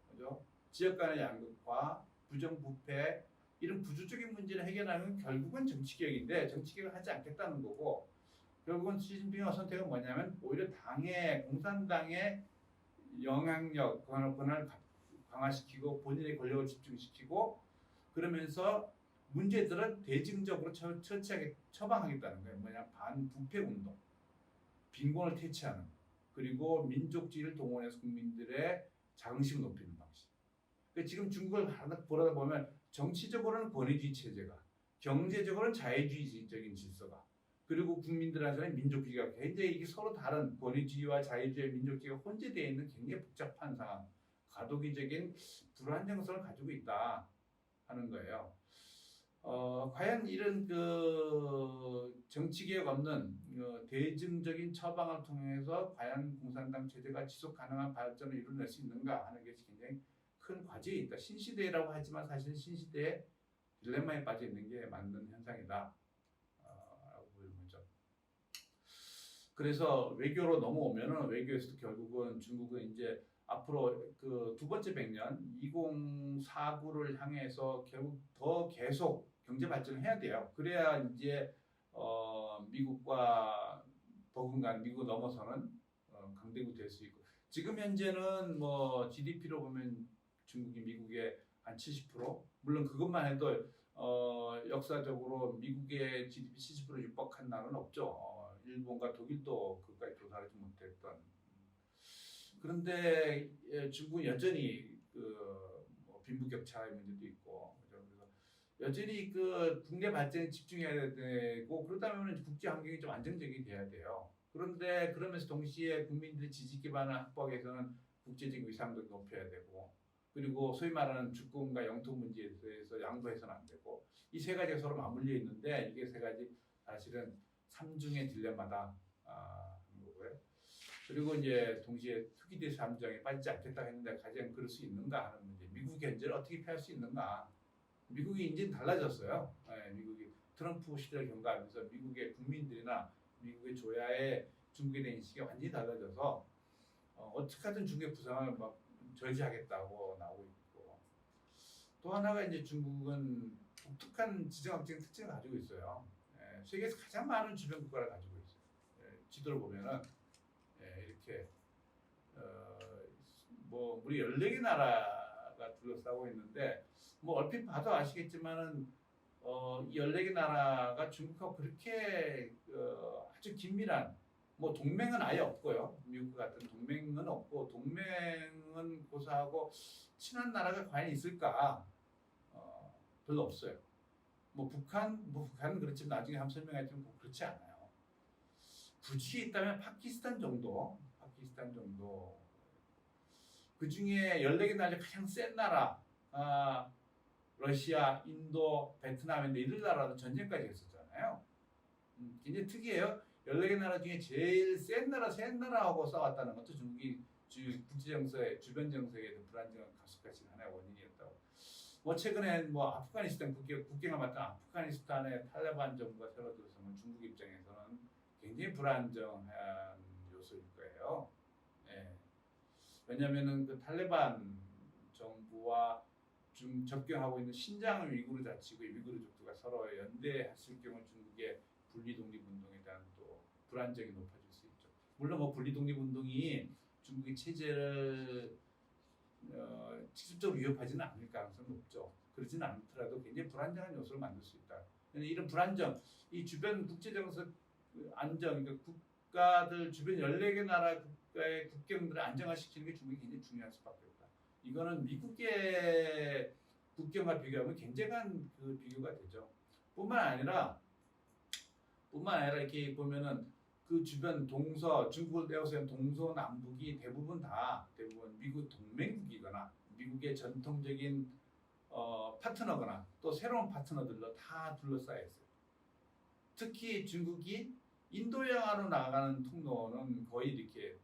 그죠? 지역 간의 양극화, 부정부패 이런 구조적인 문제를 해결하면 결국은 정치개혁인데 정치개혁을 하지 않겠다는 거고 결국은 시진핑의 선택은 뭐냐면 오히려 공산당의 영향력, 권한을 강화시키고 본인의 권력을 집중시키고 그러면서 문제들은 대증적으로 철저하게 처방하겠다는 거예요. 뭐냐 반부패 운동, 빈곤을 퇴치하는 그리고 민족주의를 동원해서 국민들의 자긍심을 높이는 방식. 그러니까 지금 중국을 보다 보면 정치적으로는 권위주의 체제가, 경제적으로는 자유주의적인 질서가, 그리고 국민들한테는 민족주의가 굉장히 이게 서로 다른 권위주의와 자유주의, 민족주의가 혼재되어 있는 굉장히 복잡한 상황, 과도기적인 불안정성을 가지고 있다 하는 거예요. 과연 이런 정치개혁 없는 대중적인 처방을 통해서 과연 공산당 체제가 지속 가능한 발전을 이뤄낼 수 있는가 하는 것이 굉장히 큰 과제에 있다. 신시대라고 하지만 사실 신시대의 딜레마에 빠져 있는 게 맞는 현상이다. 라고 보이는 거죠. 그래서 외교로 넘어오면은 외교에서도 결국은 중국은 이제 앞으로 그 두 번째 100년 2049를 향해서 결국 더 계속 경제 발전을 해야 돼요. 그래야 이제 미국과 버금가는 미국 넘어서는 강대국 될 수 있고 지금 현재는 뭐 GDP로 보면 중국이 미국의 한 70% 물론 그것만 해도 역사적으로 미국의 GDP 70% 육박한 나라는 없죠. 일본과 독일도 그까지 도달하지 못했던. 그런데 중국은 여전히 뭐 빈부격차의 문제도 있고 그죠? 그래서 여전히 국내 발전에 집중해야 되고 그러다면 국제 환경이 좀 안정적이 돼야 돼요. 그런데 그러면서 동시에 국민들의 지지 기반을 확보하기 위해서는 국제적 위상도 높여야 되고 그리고 소위 말하는 주권과 영토 문제에 대해서 양보해서는 안 되고 이 세 가지가 서로 맞물려 있는데 이게 세 가지 사실은 삼중의 딜레마다 하는 거고요. 그리고 이제 동시에 투기대수 함정에 빠지지 않겠다 했는데 과연 그럴 수 있는가 하는 문제. 미국 견제를 어떻게 피할 수 있는가. 미국이 이제 달라졌어요. 네, 미국이 트럼프 시대를 경과하면서 미국의 국민들이나 미국의 조야의 중국에 대한 인식이 완전히 달라져서 어떻게 하든 중국의 부상을 막 저지하겠다고 나오고 있고 또 하나가 이제 중국은 독특한 지정학적인 특징을 가지고 있어요. 세계에서 가장 많은 주변 국가를 가지고 있어요. 지도를 보면은 이렇게 뭐 우리 14개 나라가 둘러싸고 있는데 뭐 얼핏 봐도 아시겠지만은 이 14개 나라가 중국하고 그렇게 아주 긴밀한 뭐 동맹은 아예 없고요. 미국 같은 동맹은 없고 동맹은 고사하고 친한 나라가 과연 있을까? 별로 없어요. 뭐 북한은 그렇지만 나중에 한번 설명하지만 그렇지 않아요. 굳이 있다면 파키스탄 정도. 그 중에 14개 나라 가장 센 나라, 러시아, 인도, 베트남인데 이들 나라도 전쟁까지 했었잖아요. 굉장히 특이해요. 14개 나라 중에 제일 센 나라하고 싸웠다는 것도 중국이 국제정세, 주변 정세에 불안정을 가속화시킨 하나의 원인이었다고. 뭐 최근에 뭐 아프가니스탄 국경을 맞던 아프가니스탄의 탈레반 정부가 새로 들어서면 중국 입장에서는 굉장히 불안정한 요소일 거예요. 예. 왜냐하면은 그 탈레반 정부와 좀 접경하고 있는 신장 위구르 자치구 위구르족들과 서로 연대했을 경우 중국의 분리 독립 운동에 대한 또 불안정이 높아질 수 있죠. 물론 뭐 분리 독립 운동이 중국의 체제를 직접적으로 위협하지는 않을 가능성이 높죠. 그러지는 않더라도 굉장히 불안정한 요소를 만들 수 있다. 이런 불안정, 이 주변 국제정세 안정, 그러니까 국가들 주변 14개 나라 국가의 국경들을 안정화시키는 게 중국이 굉장히 중요할 수밖에 없다. 이거는 미국의 국경과 비교하면 굉장한 비교가 되죠. 뿐만 아니라 이렇게 보면은 그 주변 중국을 떼어서 동서남북이 대부분 미국 동맹국이거나 미국의 전통적인 파트너거나 또 새로운 파트너들로 다 둘러싸여 있어요. 특히 중국이 인도양으로 나가는 통로는 거의 이렇게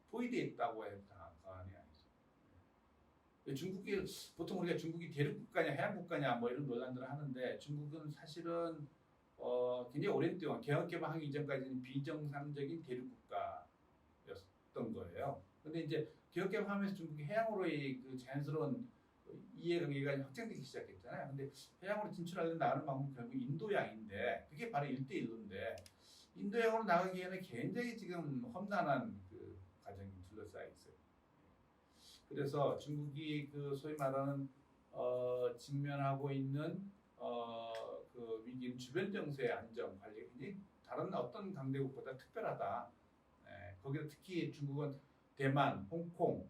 포위되어 있다고 해도 과언이 아니죠. 중국이 보통 우리가 중국이 대륙국가냐 해양국가냐 뭐 이런 논란들을 하는데 중국은 사실은 굉장히 오랜 동안 개혁개방하기 이전까지는 비정상적인 대륙국가였던 거예요. 근데 이제 개혁개방하면서 중국이 해양으로의 그 자연스러운 이해관계가 확장되기 시작했잖아요. 근데 해양으로 진출하려면 나가는 방법은 결국 인도양인데 그게 바로 1대1로인데 인도양으로 나가기에는 굉장히 지금 험난한 그 과정이 둘러싸여 있어요. 그래서 중국이 그 소위 말하는 직면하고 있는 그 위기는 주변 정세의 안정 관리가 굉장히 다른 어떤 강대국보다 특별하다. 거기다 특히 중국은 대만, 홍콩,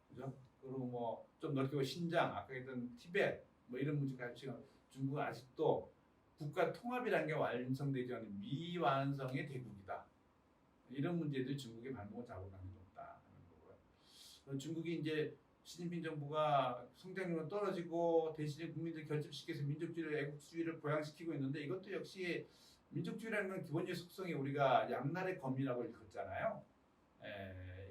그죠? 그리고 뭐 좀 넓게 보면 신장, 아까 했던 티벳 뭐 이런 문제까지 지금 중국은 아직도 국가 통합이라는 게 완성되지 않은 미완성의 대국이다. 이런 문제들이 중국의 발목을 잡을 가능성이 높다 하는 거고요. 중국이 이제 시진핑 정부가 성장률은 떨어지고 대신에 국민들 결집시켜서 민족주의를 애국주의를 보양시키고 있는데 이것도 역시 민족주의라는 건 기본적인 속성이 우리가 양날의 검이라고 읽었잖아요.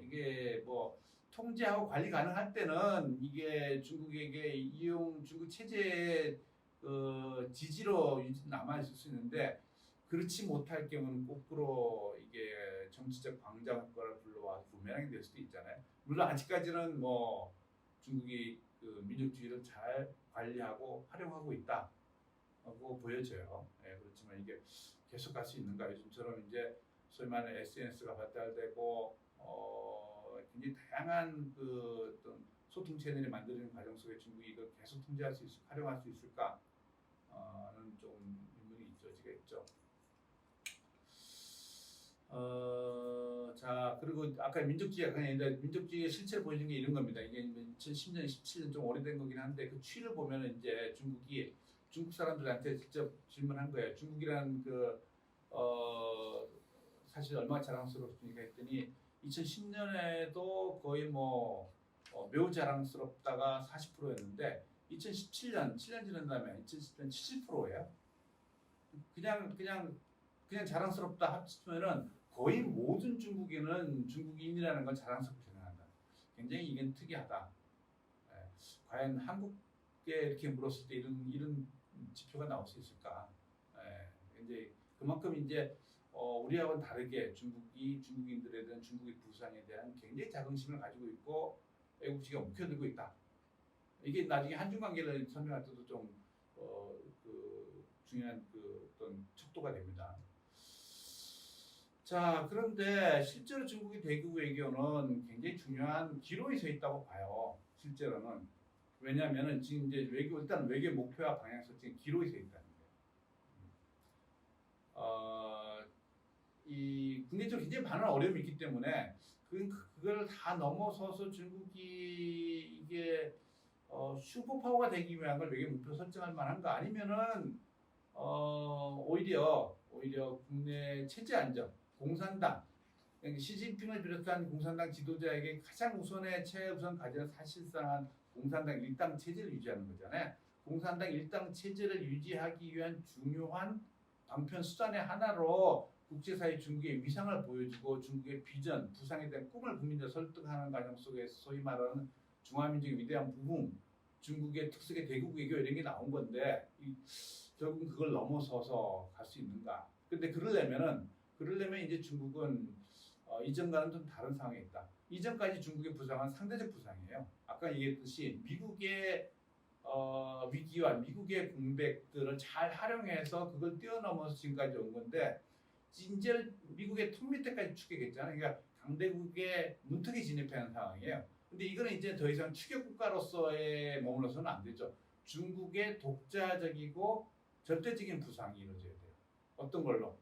이게 뭐 통제하고 관리 가능할 때는 이게 중국에게 중국 체제의 지지로 남아있을 수 있는데 그렇지 못할 경우는 거꾸로 이게 정치적 광장 효과를 불러와서 부메랑이 될 수도 있잖아요. 물론 아직까지는 뭐 중국이 그 민족주의를 잘 관리하고 활용하고 있다. 하고 보여져요. 예, 그렇지만 이게 계속 갈 수 있는가? 요즘처럼 이제 소위 말하는 SNS가 발달되고 굉장히 다양한 그 어떤 소통 채널이 만들어지는 과정 속에 중국이 이걸 계속 통제할 수 있을, 활용할 수 있을까? 는 좀 의문이 있죠. 자, 그리고 아까 민족주의가 그냥 이제 민족주의의 실체를 보여준 게 이런 겁니다. 이게 2010년, 17년 좀 오래된 거긴 한데 그 추이를 보면은 이제 중국 사람들한테 직접 질문한 거예요. 중국이라는 사실 얼마나 자랑스럽습니까 했더니 2010년에도 거의 매우 자랑스럽다가 40%였는데 2017년, 7년 지난 다음에 2010년 70%예요. 그냥 자랑스럽다 합치면은 거의 모든 중국인은 중국인이라는 걸 자랑스럽게 생각한다. 굉장히 이게 특이하다. 예. 과연 한국에 이렇게 물었을 때 이런 지표가 나올 수 있을까? 예. 이제 그만큼 이제 우리하고는 다르게 중국인들에 대한 중국의 부상에 대한 굉장히 자긍심을 가지고 있고 애국지가 묵혀들고 있다. 이게 나중에 한중 관계를 설명할 때도 좀 중요한 어떤 척도가 됩니다. 자, 그런데 실제로 중국의 대규모 외교는 굉장히 중요한 기로에 서 있다고 봐요. 실제로는. 왜냐하면 지금 이제 일단 외교 목표와 방향 설정이 기로에 서 있다는 거예요. 이 국내적으로 굉장히 많은 어려움이 있기 때문에 그걸 다 넘어서서 중국이 이게 슈퍼파워가 되기 위한 걸 외교 목표 설정할 만한가 아니면은 오히려 국내 체제 안정, 공산당, 시진핑을 비롯한 공산당 지도자에게 가장 최우선 과제는 사실상 공산당 일당 체제를 유지하는 거잖아요. 공산당 일당 체제를 유지하기 위한 중요한 방편 수단의 하나로 국제사회 중국의 위상을 보여주고 중국의 비전, 부상에 대한 꿈을 국민들 설득하는 과정 속에서 소위 말하는 중화민족의 위대한 부흥, 중국의 특색의 대국 외교 이런 게 나온 건데 결국은 그걸 넘어서서 갈 수 있는가? 근데 그러려면 이제 중국은 이전과는 좀 다른 상황에 있다. 이전까지 중국의 부상은 상대적 부상이에요. 아까 얘기했듯이 미국의 위기와 미국의 공백들을 잘 활용해서 그걸 뛰어넘어서 지금까지 온 건데 이제 미국의 턱 밑에까지 추격했잖아요. 그러니까 강대국의 문턱에 진입하는 상황이에요. 근데 이거는 이제 더 이상 추격 국가로서의 머물러서는 안 되죠. 중국의 독자적이고 절대적인 부상이 이루어져야 돼요. 어떤 걸로?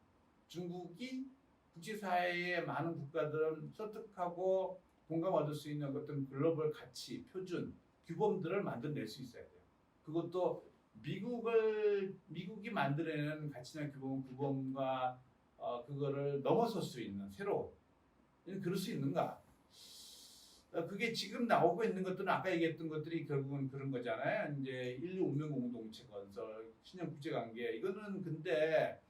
중국이 국제사회의 많은 국가들은 설득하고 공감 얻을 수 있는 어떤 글로벌 가치, 표준, 규범들을 만들어낼 수 있어야 돼요. 그것도 미국이 만들어내는 가치나 규범과 그거를 넘어설 수 있는 새로 그럴 수 있는가? 그게 지금 나오고 있는 것들은 아까 얘기했던 것들이 결국은 그런 거잖아요. 이제 인류 운명 공동체 건설, 신형 국제관계 이거는 근데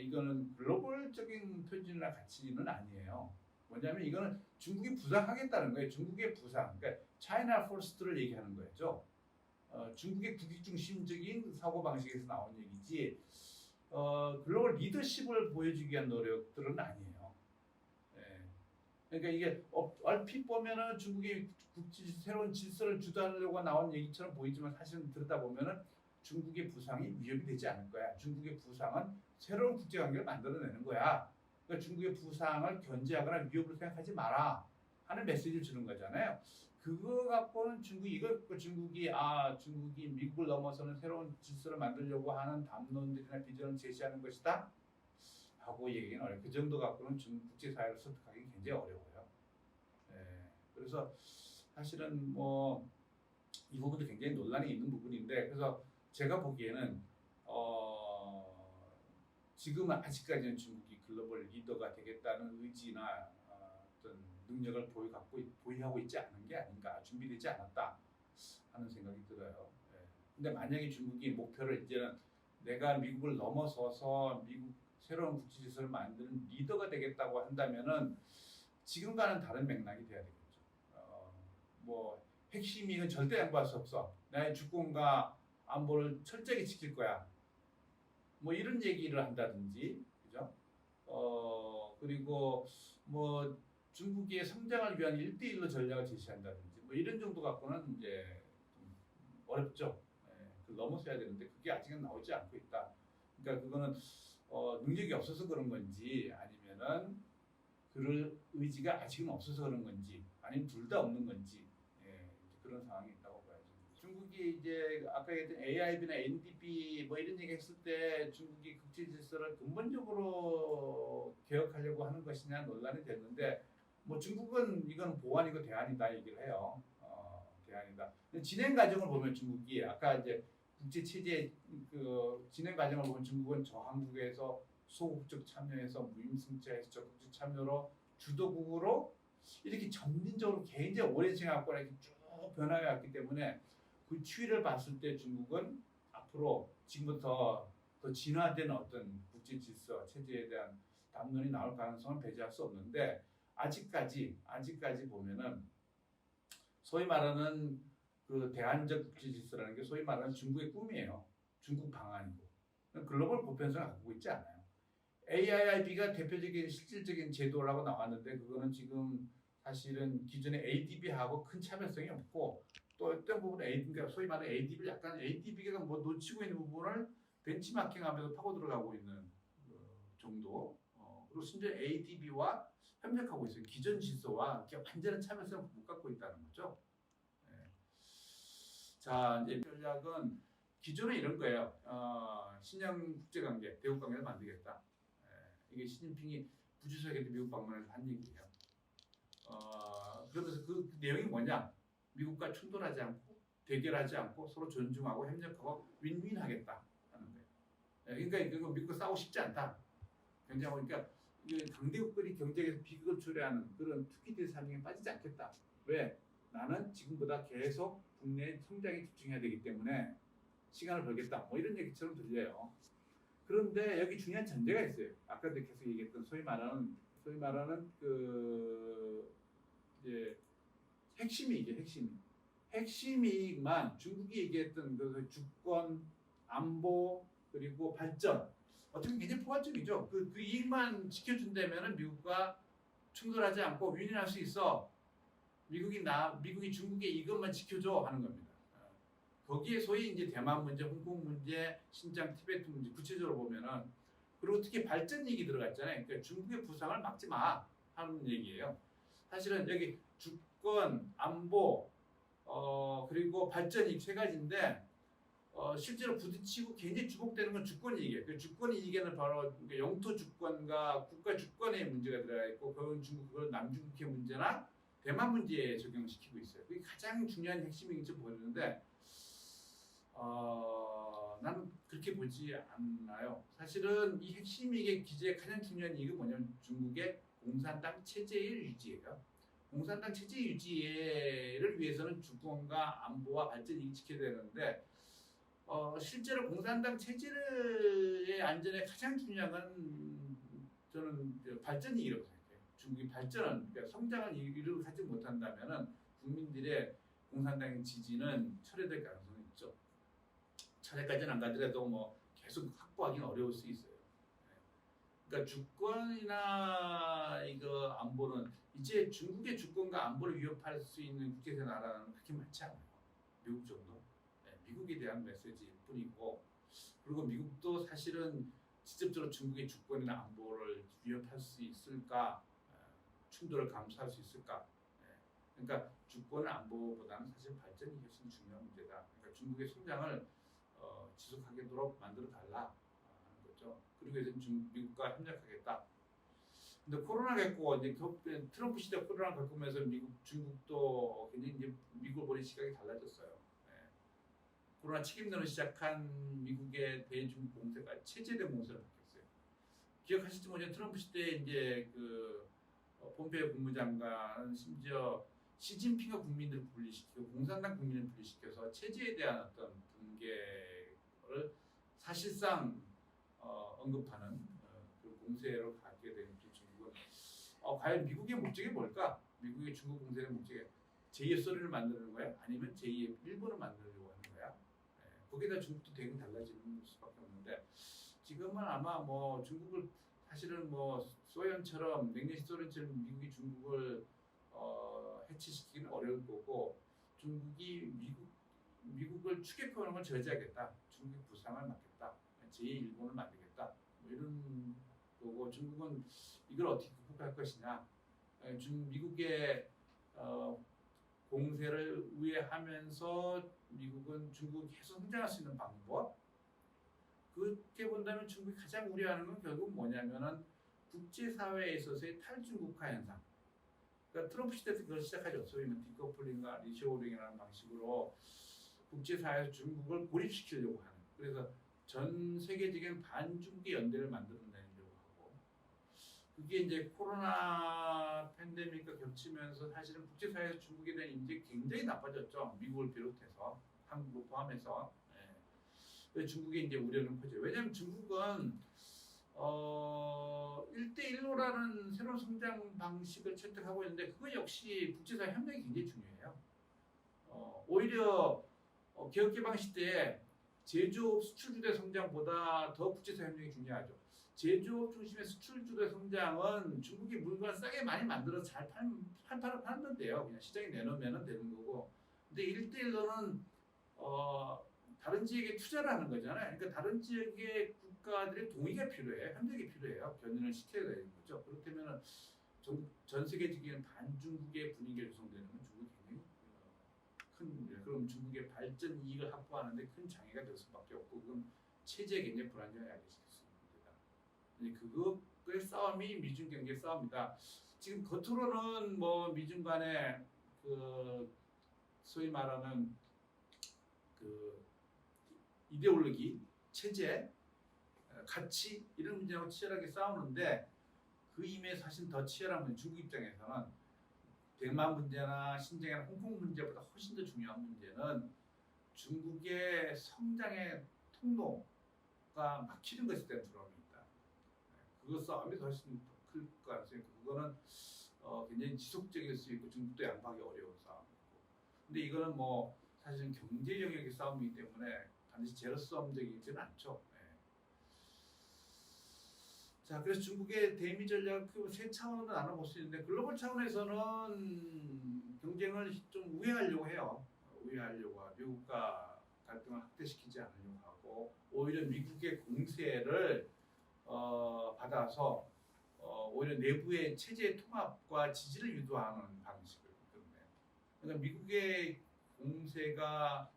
이거는 글로벌적인 표준이나 가치는 아니에요. 뭐냐면 이거는 중국이 부상하겠다는 거예요. 중국의 부상, 그러니까 차이나 퍼스트를 얘기하는 거죠. 중국의 국익 중심적인 사고 방식에서 나온 얘기지. 글로벌 리더십을 보여주기 위한 노력들은 아니에요. 예. 그러니까 이게 얼핏 보면은 중국이 새로운 질서를 주도하려고 나온 얘기처럼 보이지만 사실은 들여다 보면은 중국의 부상이 위협이 되지 않을 거야. 중국의 부상은 새로운 국제관계를 만들어내는 거야. 그러니까 중국의 부상을 견제하거나 위협으로 생각하지 마라 하는 메시지를 주는 거잖아요. 그거 갖고는 중국이 미국을 넘어서는 새로운 질서를 만들려고 하는 담론들이나 비전을 제시하는 것이다 하고 얘기는 어려워요. 그 정도 갖고는 중국 국제사회를 설득하기 굉장히 어려워요. 그래서 사실은 이 부분도 굉장히 논란이 있는 부분인데 그래서 제가 보기에는 지금은 아직까지는 중국이 글로벌 리더가 되겠다는 의지나 어떤 능력을 보유하고 있지 않은 게 아닌가, 준비되지 않았다 하는 생각이 들어요. 근데 만약에 중국이 목표를 이제는 내가 미국을 넘어서서 미국 새로운 국제 질서를 만드는 리더가 되겠다고 한다면은 지금과는 다른 맥락이 돼야 되겠죠. 핵심이 이건 절대 양보할 수 없어. 나의 주권과 안보를 철저하게 지킬 거야. 이런 얘기를 한다든지, 그죠? 그리고 중국의 성장을 위한 1대1로 전략을 제시한다든지, 이런 정도 갖고는 이제 좀 어렵죠. 그 넘어서야 되는데 그게 아직은 나오지 않고 있다. 그러니까 그거는 능력이 없어서 그런 건지 아니면은 그럴 의지가 아직은 없어서 그런 건지 아니면 둘 다 없는 건지 예, 그런 상황이 있다고 봐야죠. 중국이 이제 아까 얘기했던 AIB나 NDB 뭐 이런 얘기 했을 때 중국이 국제 질서를 근본적으로 개혁하려고 하는 것이냐 논란이 됐는데 뭐 중국은 이건 보완이고 대안이다 얘기를 해요. 대안이다. 진행 과정을 보면 중국이 아까 이제 국제 체제 그 진행 과정을 보면 중국은 저항국에서 소극적 참여해서 무임승차해서 적극적 참여로 주도국으로 이렇게 점진적으로 굉장히 오랜 시간 동안 이렇게 쭉 변화해 왔기 때문에 그 추이를 봤을 때 중국은 앞으로 지금부터 더 진화된 어떤 국제 질서 체제에 대한 담론이 나올 가능성은 배제할 수 없는데 아직까지 보면은 소위 말하는 그 대안적 국제 질서라는 게 소위 말하는 중국의 꿈이에요. 중국 방안이고 글로벌 보편성을 갖고 있지 않아요. AIIB가 대표적인 실질적인 제도라고 나왔는데 그거는 지금 사실은 기존의 ADB하고 큰 차별성이 없고 또 어떤 부분에 그러니까 소위 말하는 ADB를 약간 ADB가 뭐 놓치고 있는 부분을 벤치마킹하면서 파고 들어가고 있는 정도. 그리고 심지어 ADB와 협력하고 있어요. 기존 질서와 완전한 차별성을 못 갖고 있다는 거죠. 네. 자 이제 전략은 기존에 이런 거예요. 신형 국제관계, 대국관계를 만들겠다. 이게 시진핑이 부주석에도 미국 방문해서 한 얘기예요. 그러면서 그 내용이 뭐냐? 미국과 충돌하지 않고 대결하지 않고 서로 존중하고 협력하고 윈윈하겠다 하는 거예요. 그러니까 이거 미국과 싸우고 싶지 않다. 굉장히 그러니까 강대국들이 경제에서 비극을 초래하는 그런 투기 대상에 빠지지 않겠다. 왜? 나는 지금보다 계속 국내 성장에 집중해야 되기 때문에 시간을 벌겠다. 뭐 이런 얘기처럼 들려요. 그런데 여기 중요한 전제가 있어요. 아까도 계속 얘기했던 소위 말하는 그 이제 핵심이 이게 핵심 이익만 중국이 얘기했던 그 주권, 안보 그리고 발전 어떻게 굉장히 포괄적이죠. 그 이익만 지켜준다면은 미국과 충돌하지 않고 윈윈할 수 있어. 미국이 중국의 이것만 지켜줘 하는 겁니다. 거기에 소위 이제 대만 문제, 홍콩 문제, 신장 티베트 문제 구체적으로 보면은 그리고 특히 발전 얘기 들어갔잖아요. 그러니까 중국의 부상을 막지 마 하는 얘기예요. 사실은 여기 주권, 안보, 그리고 발전 이 세 가지인데 실제로 부딪히고 굉장히 주목되는 건 주권 이익이에요. 그 주권 이익에는 바로 영토 주권과 국가 주권의 문제가 들어가 있고 그건 그건 남중국해 문제나 대만 문제에 적용시키고 있어요. 그게 가장 중요한 핵심이겠죠 보이는데. 나는 그렇게 보지 않나요. 사실은 이 핵심 이익의 기제의 가장 중요한 이익은 뭐냐면 중국의 공산당 체제의 유지예요. 공산당 체제 유지를 위해서는 주권과 안보와 발전이 지켜야 되는데 실제로 공산당 체제의 안전에 가장 중요한 건 저는 발전 이익이라고 생각해요. 중국이 발전은 그러니까 성장을 이루지 못한다면은 국민들의 공산당 지지는 철회될 가능성이 있죠. 차례까지는 안 가더라도 뭐 계속 확보하기는 어려울 수 있어요. 그러니까 주권이나 이거 안보는 이제 중국의 주권과 안보를 위협할 수 있는 국제적 나라는 그렇게 많지 않아요. 미국 정도. 미국에 대한 메시지일 뿐이고 그리고 미국도 사실은 직접적으로 중국의 주권이나 안보를 위협할 수 있을까? 충돌을 감수할 수 있을까? 그러니까 주권 안보보다는 사실 발전이 훨씬 중요한 문제다. 그러니까 중국의 성장을 지속하도록 만들어 달라 하는 거죠. 그리고 이제 미국과 협력하겠다. 근데 코로나 겪고 이제 트럼프 시대 코로나 겪으면서 중국도 굉장히 이제 미국을 보는 시각이 달라졌어요. 코로나 책임론을 시작한 미국의 대중국 공세가 체제된 공세로 바뀌었어요. 기억하실지 모르겠지만 트럼프 시대에 이제 그 폼페이오 국무장관은 심지어 시진핑과 국민들을 분리시키고 공산당 국민을 분리시켜서 체제에 대한 어떤 붕괴를 사실상 언급하는 그 공세로 가게 된 중국은 과연 미국의 목적이 뭘까? 미국의 중국 공세의 목적이 제2의 소련을 만드는 거야? 아니면 제2의 일본을 만들려고 하는 거야? 거기다 중국도 되게 달라지는 수밖에 없는데 지금은 아마 뭐 중국을 사실은 뭐 소련처럼 냉전시 소련처럼 미국이 중국을 해체시키기는 어려울 거고 중국이 미국을 중국을 추격해오는 걸 저지하겠다. 중국 부상을 막겠다. 제2일본을 만들겠다. 뭐 이런 거고 중국은 이걸 어떻게 극복할 것이냐. 미국의 공세를 우회하면서 미국은 중국이 계속 성장할 수 있는 방법. 그렇게 본다면 중국이 가장 우려하는 건 결국 뭐냐면은 국제사회에 있어서의 탈중국화 현상. 그러니까 트럼프 시대 때 그걸 시작하죠. 소위 디커플링과 리쇼어링이라는 방식으로 국제사회에서 중국을 고립시키려고 하는. 그래서 전 세계적인 반중국의 연대를 만들어내려고 하고 그게 이제 코로나 팬데믹과 겹치면서 사실은 국제사회에서 중국에 대한 인식이 굉장히 나빠졌죠. 미국을 비롯해서 한국을 포함해서. 예. 중국의 이제 우려는 커져요. 왜냐하면 중국은 1대1로라는 새로운 성장 방식을 채택하고 있는데 그거 역시 국제사회 협력이 굉장히 중요해요. 오히려 개혁개방 시대에 제조업 수출주도의 성장보다 더 국제사회 협력이 중요하죠. 제조업 중심의 수출주도의 성장은 중국이 물건을 싸게 많이 만들어서 잘 팔면 돼요. 그냥 시장에 내놓으면 되는 거고. 근데 1대1로는 다른 지역에 투자를 하는 거잖아요. 그러니까 다른 지역의 국가들의 동의가 필요해, 협력이 필요해요. 견인을 시켜야 되는 거죠. 그렇다면 전 세계적인 반중국의 분위기가 조성되는 건 중국이 굉장히 큰 문제예요. 그럼 중국의 발전 이익을 확보하는데 큰 장애가 될 수밖에 없고 그건 체제에 굉장히 불안정하게 야기시킬 수 있는 겁니다. 그거의 싸움이 미중 경제 싸움이다. 지금 겉으로는 뭐 미중 간의 그 소위 말하는 그 이데올로기, 체제, 가치 이런 문제하고 치열하게 싸우는데 그 이면에 사실 더 치열한 문제, 중국 입장에서는 대만 문제나 신장이나 홍콩 문제보다 훨씬 더 중요한 문제는 중국의 성장의 통로가 막히는 것에 대한 두려움이 있다. 그거 싸움이 훨씬 더 클 것 같아요. 그거는 굉장히 지속적일 수 있고 중국도 양보하기 어려운 싸움이고. 근데 이거는 뭐 사실은 경제 영역의 싸움이기 때문에 반드시 제로섬적이지는 않죠. 네. 자, 그래서 중국의 대미 전략 세 차원으로 나눠볼 수 있는데 글로벌 차원에서는 경쟁을 좀 우회하려고 해요. 우회하려고 하고 미국과 갈등을 확대시키지 않으려고 하고 오히려 미국의 공세를 받아서 오히려 내부의 체제 통합과 지지를 유도하는 방식을 이끌어내요. 그러니까 미국의 공세가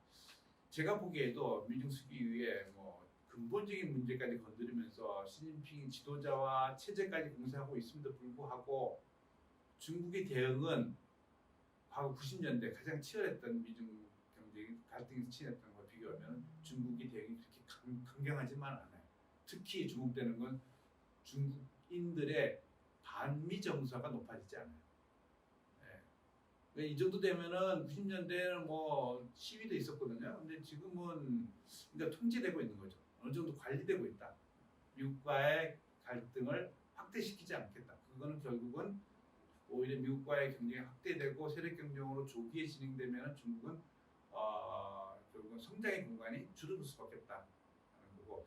제가 보기에도 미중 수기 위해 뭐 근본적인 문제까지 건드리면서 시진핑 지도자와 체제까지 공세하고 있음에도 불구하고 중국의 대응은 과거 90년대 가장 치열했던 미중 경제 갈등이 치열했던 것과 비교하면 중국의 대응이 그렇게 강경하지만 않아요. 특히 주목되는 건 중국인들의 반미 정서가 높아지지 않아요. 이 정도 되면은 90년대에는 뭐 시위도 있었거든요. 근데 지금은 그러니까 통제되고 있는 거죠. 어느 정도 관리되고 있다. 미국과의 갈등을 확대시키지 않겠다. 그거는 결국은 오히려 미국과의 경쟁이 확대되고 세력 경쟁으로 조기에 진행되면 중국은 결국은 성장의 공간이 줄어들 수밖에 없다는 거고.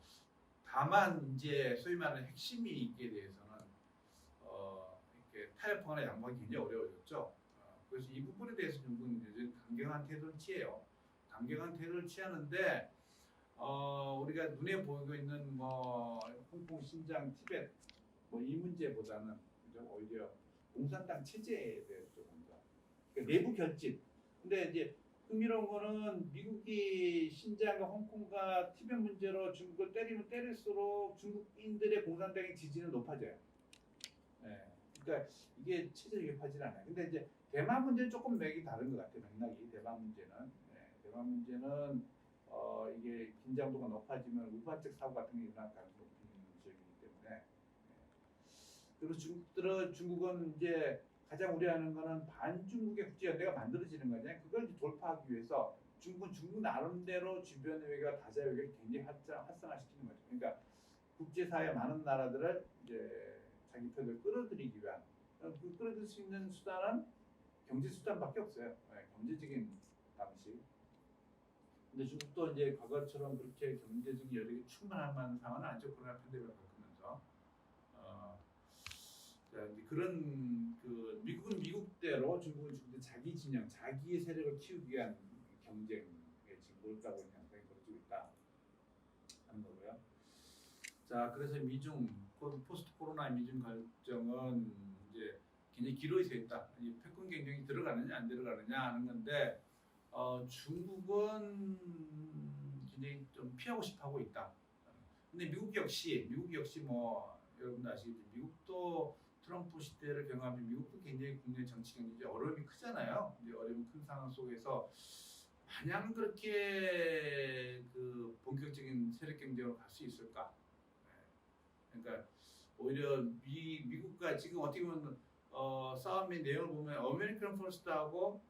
다만 이제 소위 말하는 핵심이 있게 대해서는 이렇게 타협하거나 양보하기 굉장히 어려워졌죠. 그래서 이 부분에 대해서 중국은 이제 강경한 태도를 취해요. 강경한 태도를 취하는데 우리가 눈에 보이고 있는 뭐 홍콩, 신장, 티벳 뭐 이 문제보다는 오히려 공산당 체제에 대해서 조금 더 그러니까 내부 결집. 근데 이제 흥미로운 거는 미국이 신장과 홍콩과 티벳 문제로 중국을 때리면 때릴수록 중국인들의 공산당의 지지는 높아져요. 네. 그러니까 이게 체제 개입하지는 않아요. 근데 이제 대만 문제는 조금 맥이 다른 것 같아요. 맥락이 대만 문제는 대만 문제는 이게 긴장도가 높아지면 우파적 사고 같은 게 일어날 가능성이 높은 지역이기 때문에 그리고 중국은 이제 가장 우려하는 거는 반중국의 국제연대가 만들어지는 거잖아요. 그걸 이제 돌파하기 위해서 중국은 중국 나름대로 주변 외교와 다자 외교를 굉장히 활성화시키는 거죠. 그러니까 국제사회 많은 나라들을 이제 자기 편을 끌어들이기 위한 그 끌어들일 수 있는 수단은 경제 수단밖에 없어요. 경제적인 방식. 근데 중국도 이제 과거처럼 그렇게 경제적인 여력이 충분할 만한 상황은 아니죠. 코로나 팬데믹을 겪으면서. 이제 그런 그 미국은 미국대로 중국은 중국대 자기 진영, 자기의 세력을 키우기 위한 경쟁에 지금 몰가고 있는 양상이 벌어지고 있다 하는 거고요. 자, 그래서 미중 포스트 코로나 미중 갈등은 이제 굉장히 기로에 서 있다. 이 패권 경쟁이 들어가느냐 안 들어가느냐 하는 건데 중국은 굉장히 좀 피하고 싶어하고 있다. 근데 미국 역시 뭐 여러분도 아시겠지만 미국도 트럼프 시대를 경험하면 미국도 굉장히 국내 정치 경제 어려움이 크잖아요. 이제 어려움이 큰 상황 속에서 마냥 그렇게 그 본격적인 세력 경쟁으로 갈 수 있을까? 그러니까 오히려 미국과 지금 어떻게 보면 싸움의 내용을 보면 아메리칸 퍼스트하고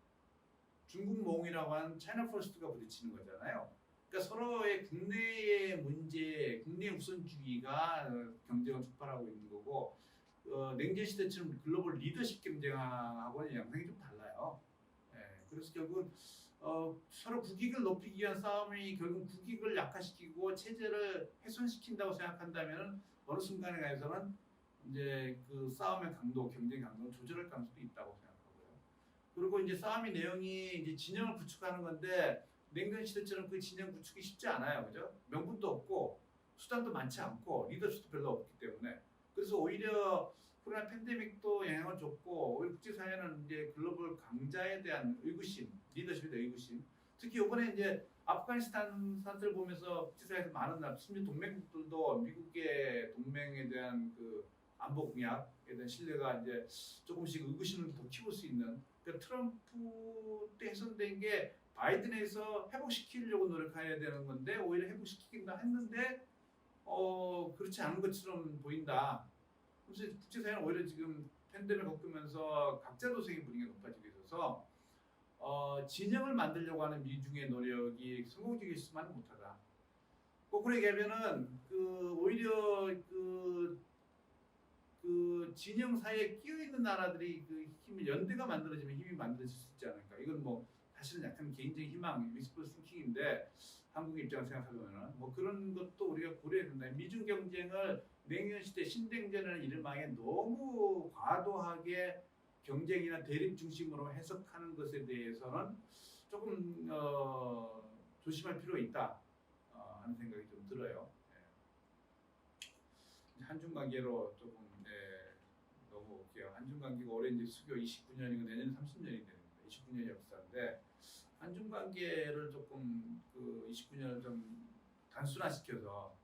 중국 몽이라고 하는 차이나 퍼스트가 부딪히는 거잖아요. 그러니까 서로의 국내의 문제, 국내 우선주의가 경쟁을 촉발하고 있는 거고 냉전 시대처럼 글로벌 리더십 경쟁하고는 양상이 좀 달라요. 그래서 결국은 서로 국익을 높이기 위한 싸움이 결국 국익을 약화시키고 체제를 훼손시킨다고 생각한다면 어느 순간에 가서는 이제 그 싸움의 강도, 경쟁 강도를 조절할 가능성도 있다고 생각하고요. 그리고 이제 싸움의 내용이 이제 진영을 구축하는 건데 냉전 시대처럼 그 진영 구축이 쉽지 않아요, 그죠? 명분도 없고 수단도 많지 않고 리더십도 별로 없기 때문에 그래서 오히려 코로나 팬데믹도 영향을 줬고 오히려 국제사회는 이제 글로벌 강자에 대한 의구심, 리더십에 대한 의구심. 특히 이번에 이제 아프가니스탄 사태를 보면서 국제사회에서 많은 심지어 동맹국들도 미국의 동맹에 대한 그 안보 공약에 대한 신뢰가 이제 조금씩 의구심을 더 키울 수 있는. 그러니까 트럼프 때 훼손된 게 바이든에서 회복시키려고 노력해야 되는 건데 오히려 회복시키긴다 했는데 그렇지 않은 것처럼 보인다. 그래서 국제사회는 오히려 지금 팬데믹을 겪으면서 각자 도생의 분위기가 높아지고 있어서 진영을 만들려고 하는 미중의 노력이 성공적일 수만은 못하다. 거꾸로 얘기하면은 오히려 그 진영 사이에 끼어 있는 나라들이 그 힘이 연대가 만들어지면 힘이 만들어질 수 있지 않을까. 이건 뭐 사실은 약간 개인적인 희망, 위스퍼 싱킹인데 한국의 입장을 생각하면은 뭐 그런 것도 우리가 고려해야 된다. 미중 경쟁을 냉전 시대 신냉전을 이름하에 너무 과도하게 경쟁이나 대립 중심으로 해석하는 것에 대해서는 조금 조심할 필요가 있다 하는 생각이 좀 들어요. 한중 관계로 조금 넘어올게요. 한중 관계가 올해 이제 수교 29년이고 내년 30년이 됩니다. 29년 역사인데 한중 관계를 조금 그 29년을 좀 단순화시켜서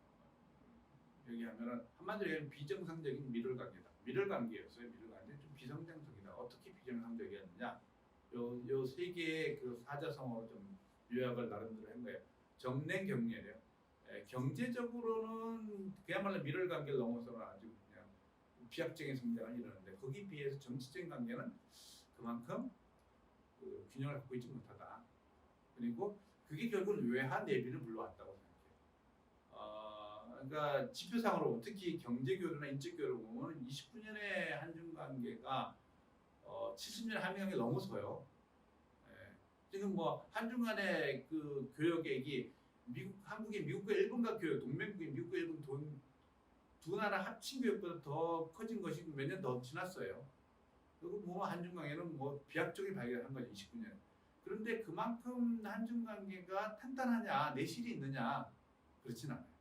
얘기하면은 한마디로 얘기하면 비정상적인 미럴 관계다. 미럴 관계였어요. 미럴 관계 좀 비정상적이다. 어떻게 비정상적이었느냐? 요 세 개의 그 사자성어로 좀 요약을 나름대로 한 거예요. 정냉 경례래요. 경제적으로는 그야말로 미럴 관계를 넘어서는 아주 그냥 비약적인 성장을 이루는데 거기에 비해서 정치적인 관계는 그만큼 그 균형을 갖고 있지 못하다. 그리고 그게 결국은 외환 내비를 불러왔다고 생각해요. 그러니까 지표상으로 특히 경제 교류나 인적 교류를 보면 29년의 한중 관계가 70년 한미 관계 넘어서요. 지금 뭐 한중 간의 그 교역액이 한국이 미국과 일본과 교역, 동맹국이 미국과 일본 두 나라 합친 교역보다 더 커진 것이 몇 년 더 지났어요. 그리고 뭐 한중 관계는 뭐 비약적인 발견한 거죠 29년. 그런데 그만큼 한중 관계가 탄탄하냐, 내실이 있느냐 그렇진 않아요.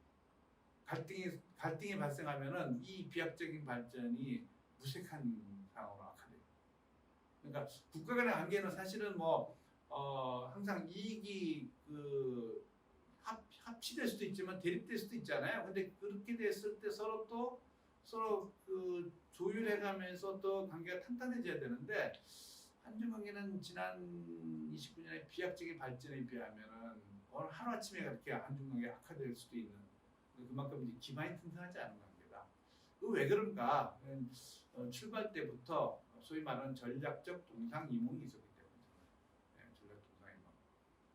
갈등이 발생하면은 이 비약적인 발전이 무색한 상황으로 악화돼요. 그러니까 국가 간의 관계는 사실은 뭐 항상 이익이 합치될 수도 있지만 대립될 수도 있잖아요. 근데 그렇게 됐을 때 서로 그 조율해가면서 또 관계가 탄탄해져야 되는데 한중 관계는 지난 29년의 비약적인 발전에 비하면은 오늘 하루아침에 그렇게 한중 관계가 악화될 수도 있는 그만큼 이제 기반이 튼튼하지 않은 관계다. 왜 그런가? 출발 때부터 소위 말하는 전략적 동상이몽이 있었기 때문에 전략 동상이몽.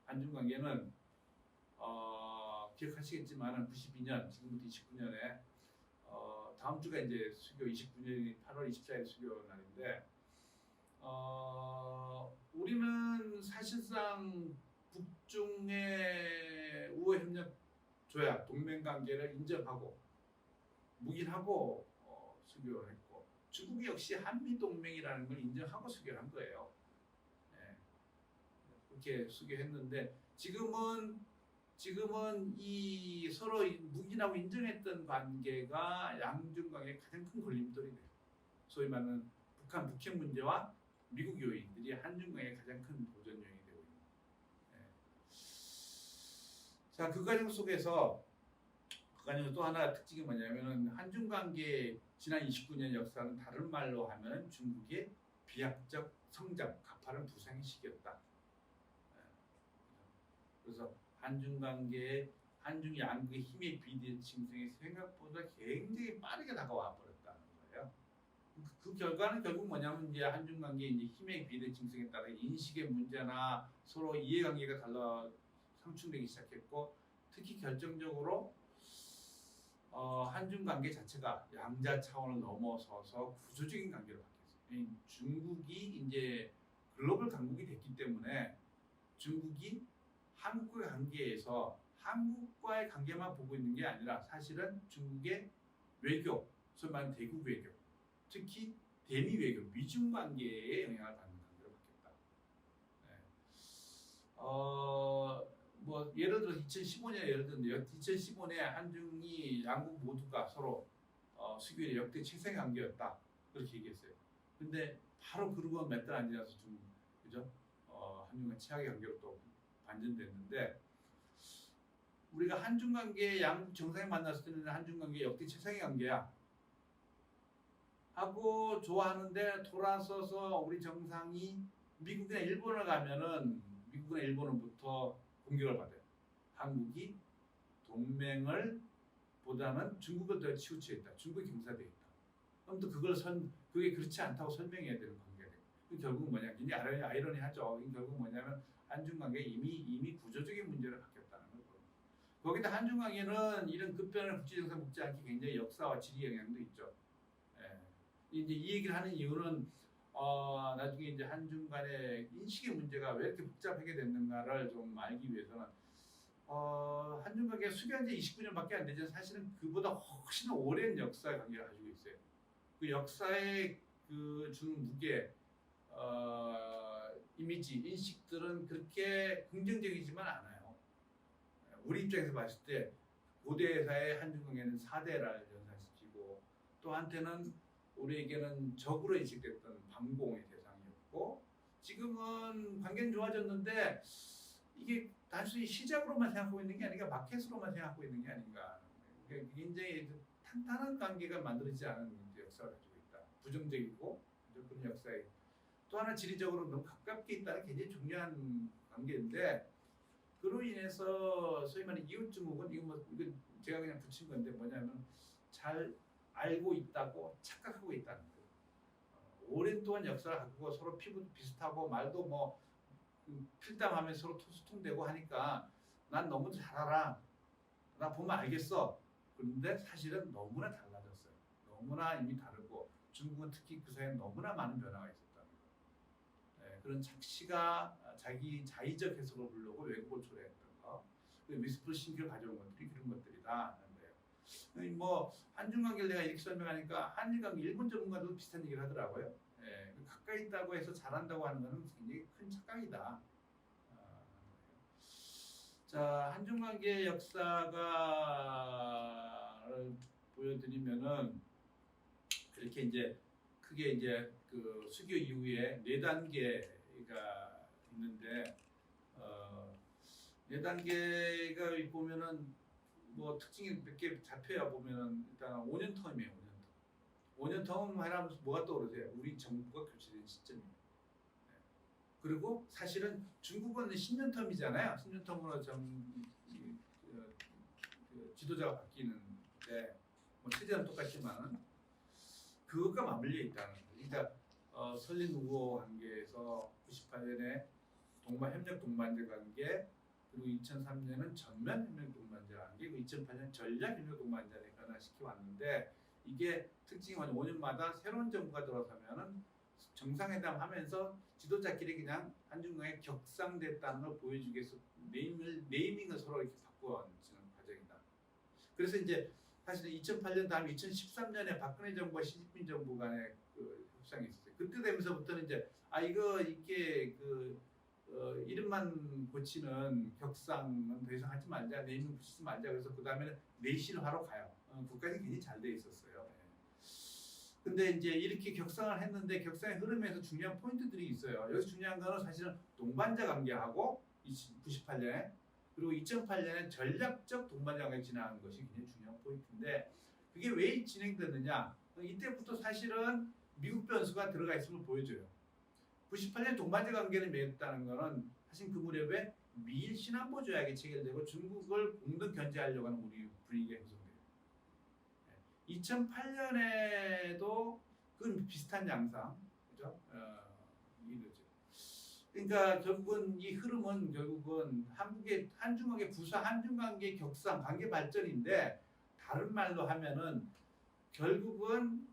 한중 관계는 기억하시겠지만 92년 지금부터 29년에 다음 주가 이제 수교 29년이 8월 24일 수교 날인데 우리는 사실상 북중의 우호 협력 조약 동맹 관계를 인정하고 묵인하고 수교를 했고 중국이 역시 한미 동맹이라는 걸 인정하고 수교를 한 거예요. 그렇게 수교했는데 지금은 이 서로 묵인하고 인정했던 관계가 양중 관계의 가장 큰 걸림돌이 돼요. 소위 말하는 북핵 문제와 미국 요인들이 한중 관계의 가장 큰 도전 요인이 되고 있는 거예요. 자, 그 과정 속에서 또 하나 특징이 뭐냐면은 한중 관계 지난 29년 역사는 다른 말로 하면 중국의 비약적 성장, 가파른 부상의 시기였다. 그래서 한중 관계의 한중 양국의 힘의 비대칭성이 생각보다 굉장히 빠르게 다가와 버렸다는 거예요. 그 결과는 결국 뭐냐면 이제 한중 관계의 이제 힘의 비대칭성에 따라 인식의 문제나 서로 이해관계가 달라 상충되기 시작했고, 특히 결정적으로 한중 관계 자체가 양자 차원을 넘어서서 구조적인 관계로 바뀌었어요. 중국이 이제 글로벌 강국이 됐기 때문에 중국이 한국과의 관계에서 한국과의 관계만 보고 있는 게 아니라 사실은 중국의 외교, 소위 말하는 대국 외교, 특히 대미 외교, 미중 관계에 영향을 받는 관계로 바뀌었다. 뭐 예를 들어 2015년에 예를 들면 2015년에 한중이 양국 모두가 서로 수교의 역대 최상의 관계였다, 그렇게 얘기했어요. 근데 바로 그러고 몇 달 안 지나서 좀 그죠? 한중과 최악의 관계로 또 반전됐는데, 우리가 한중 관계 양국 정상이 만났을 때는 한중 관계 역대 최상의 관계야 하고 좋아하는데, 돌아서서 우리 정상이 미국이나 일본을 가면은 미국이나 일본으로부터 공격을 받아요. 한국이 동맹을 보다는 중국을 더 치우치겠다, 중국이 경사되어 있다. 그럼 또 그게 그렇지 않다고 설명해야 되는 관계가 돼요. 결국 뭐냐, 굉장히 아이러니하죠. 결국 뭐냐면 한중 관계 이미 구조적인 문제로 바뀌었다는 거고, 거기다 한중 관계는 이런 급변을 국제정상 먹지 않기 굉장히 역사와 지리 영향도 있죠. 이제 이 얘기를 하는 이유는 나중에 이제 한중 간의 인식의 문제가 왜 이렇게 복잡하게 됐는가를 좀 알기 위해서는 한중 관계가 수개한 지 29년밖에 안 되지만 사실은 그보다 훨씬 오랜 역사 관계를 가지고 있어요. 그 역사의 그 주는 무게, 이미지, 인식들은 그렇게 긍정적이지만 않아요. 우리 입장에서 봤을 때 고대사의 한중 관계는 사대를 연상시키고, 또 한때는 우리에게는 적으로 인식됐던 반공의 대상이었고, 지금은 관계는 좋아졌는데 이게 단순히 시작으로만 생각하고 있는 게 아니라 마켓으로만 생각하고 있는 게 아닌가. 굉장히 탄탄한 관계가 만들어지지 않은 역사를 가지고 있다. 부정적이고 그런 역사에 또 하나 지리적으로 너무 가깝게 있다는 굉장히 중요한 관계인데, 그로 인해서 소위 말하는 이웃 증후군, 이거 제가 그냥 붙인 건데 뭐냐면 잘 알고 있다고 착각하고 있다는 거예요. 오랜 동안 역사를 갖고 서로 피부도 비슷하고 말도 뭐 필담하면 서로 소통되고 하니까 난 너무 잘 알아, 나 보면 알겠어. 그런데 사실은 너무나 달라졌어요. 너무나 이미 다르고, 중국은 특히 그 사이에 너무나 많은 변화가 있었다는 거예요. 그런 착시가 자기 자의적 해석을 부르고 왜곡을 초래했던 거, 위스플 신기를 가져온 것들이 그런 것들이다. 뭐 한중 관계를 내가 이렇게 설명하니까 한일 관계 일본 전문가도 비슷한 얘기를 하더라고요. 가까이 있다고 해서 잘한다고 하는 것은 굉장히 큰 착각이다. 자, 한중 관계 역사를 보여드리면은 그렇게 이제 크게 이제 그 수교 이후에 4단계가 있는데, 4단계가 보면은 뭐 특징이 몇 개 잡혀야 보면은 일단 5년 텀이에요. 5년 텀 하면 뭐가 떠오르세요? 우리 정부가 교체된 시점이에요. 그리고 사실은 중국은 10년 텀이잖아요. 10년 텀으로 지도자가 바뀌는데, 뭐 체제는 똑같지만 그것과 맞물려 있다는 거예요. 그러니까 설린 우호 관계에서 98년에 협력 동반자 관계, 그리고 2003년은 전면 협력 동반자 관계, 그리고 2008년 전략 협력 동반자를 변화시켜 왔는데, 이게 특징이 뭐냐면 5년마다 새로운 정부가 들어서면은 정상회담 하면서 지도자끼리 그냥 한중 관계 격상됐다는 걸 보여주기 위해서 네이밍을 서로 이렇게 바꿔주는 과정이다. 그래서 이제 사실은 2008년 다음에 2013년에 박근혜 정부와 시진핑 정부 간의 그 협상이 있었어요. 그때 되면서부터는 이제 이게 이름만 고치는 격상은 더 이상 하지 말자, 네이밍 붙이지 말자. 그래서 그 다음에는 내실화로 가요. 그까지 굉장히 잘 돼 있었어요. 예. 근데 이제 이렇게 격상을 했는데 격상의 흐름에서 중요한 포인트들이 있어요. 여기서 중요한 거는 사실은 동반자 관계하고 98년에 그리고 2008년에 전략적 동반자 관계 진행하는 것이 굉장히 중요한 포인트인데 그게 왜 진행됐느냐? 이때부터 사실은 미국 변수가 들어가 있음을 보여줘요. 98년 동반자 관계를 맺었다는 것은 사실 그 무렵에 미일 신안보 조약이 체결되고 중국을 공동 견제하려고 하는 우리 분위기가 형성돼요. 2008년에도 그 비슷한 양상, 그죠? 이거죠. 그러니까 결국은 이 흐름은 결국은 한중국의 부사 한중관계 격상 관계 발전인데 다른 말로 하면은 결국은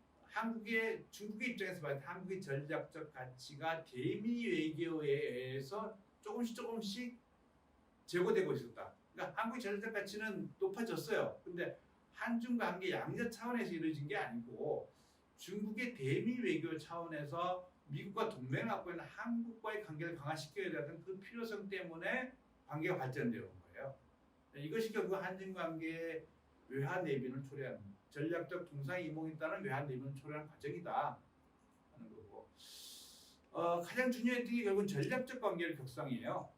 중국의 입장에서 봐야 한국의 전략적 가치가 대미 외교에 의해서 조금씩 제고되고 있었다. 그러니까 한국의 전략적 가치는 높아졌어요. 근데 한중 관계 양자 차원에서 이루어진 게 아니고 중국의 대미 외교 차원에서 미국과 동맹을 갖고 있는 한국과의 관계를 강화시켜야 되는 그 필요성 때문에 관계가 발전되는 거예요. 이것이 결국 한중 관계의 외환 내빈을 초래하는 전략적 동상이몽에 따른 외환 내빈을 초래하는 과정이다 하는 거고 가장 중요했던 게 결국은 전략적 관계의 격상이에요.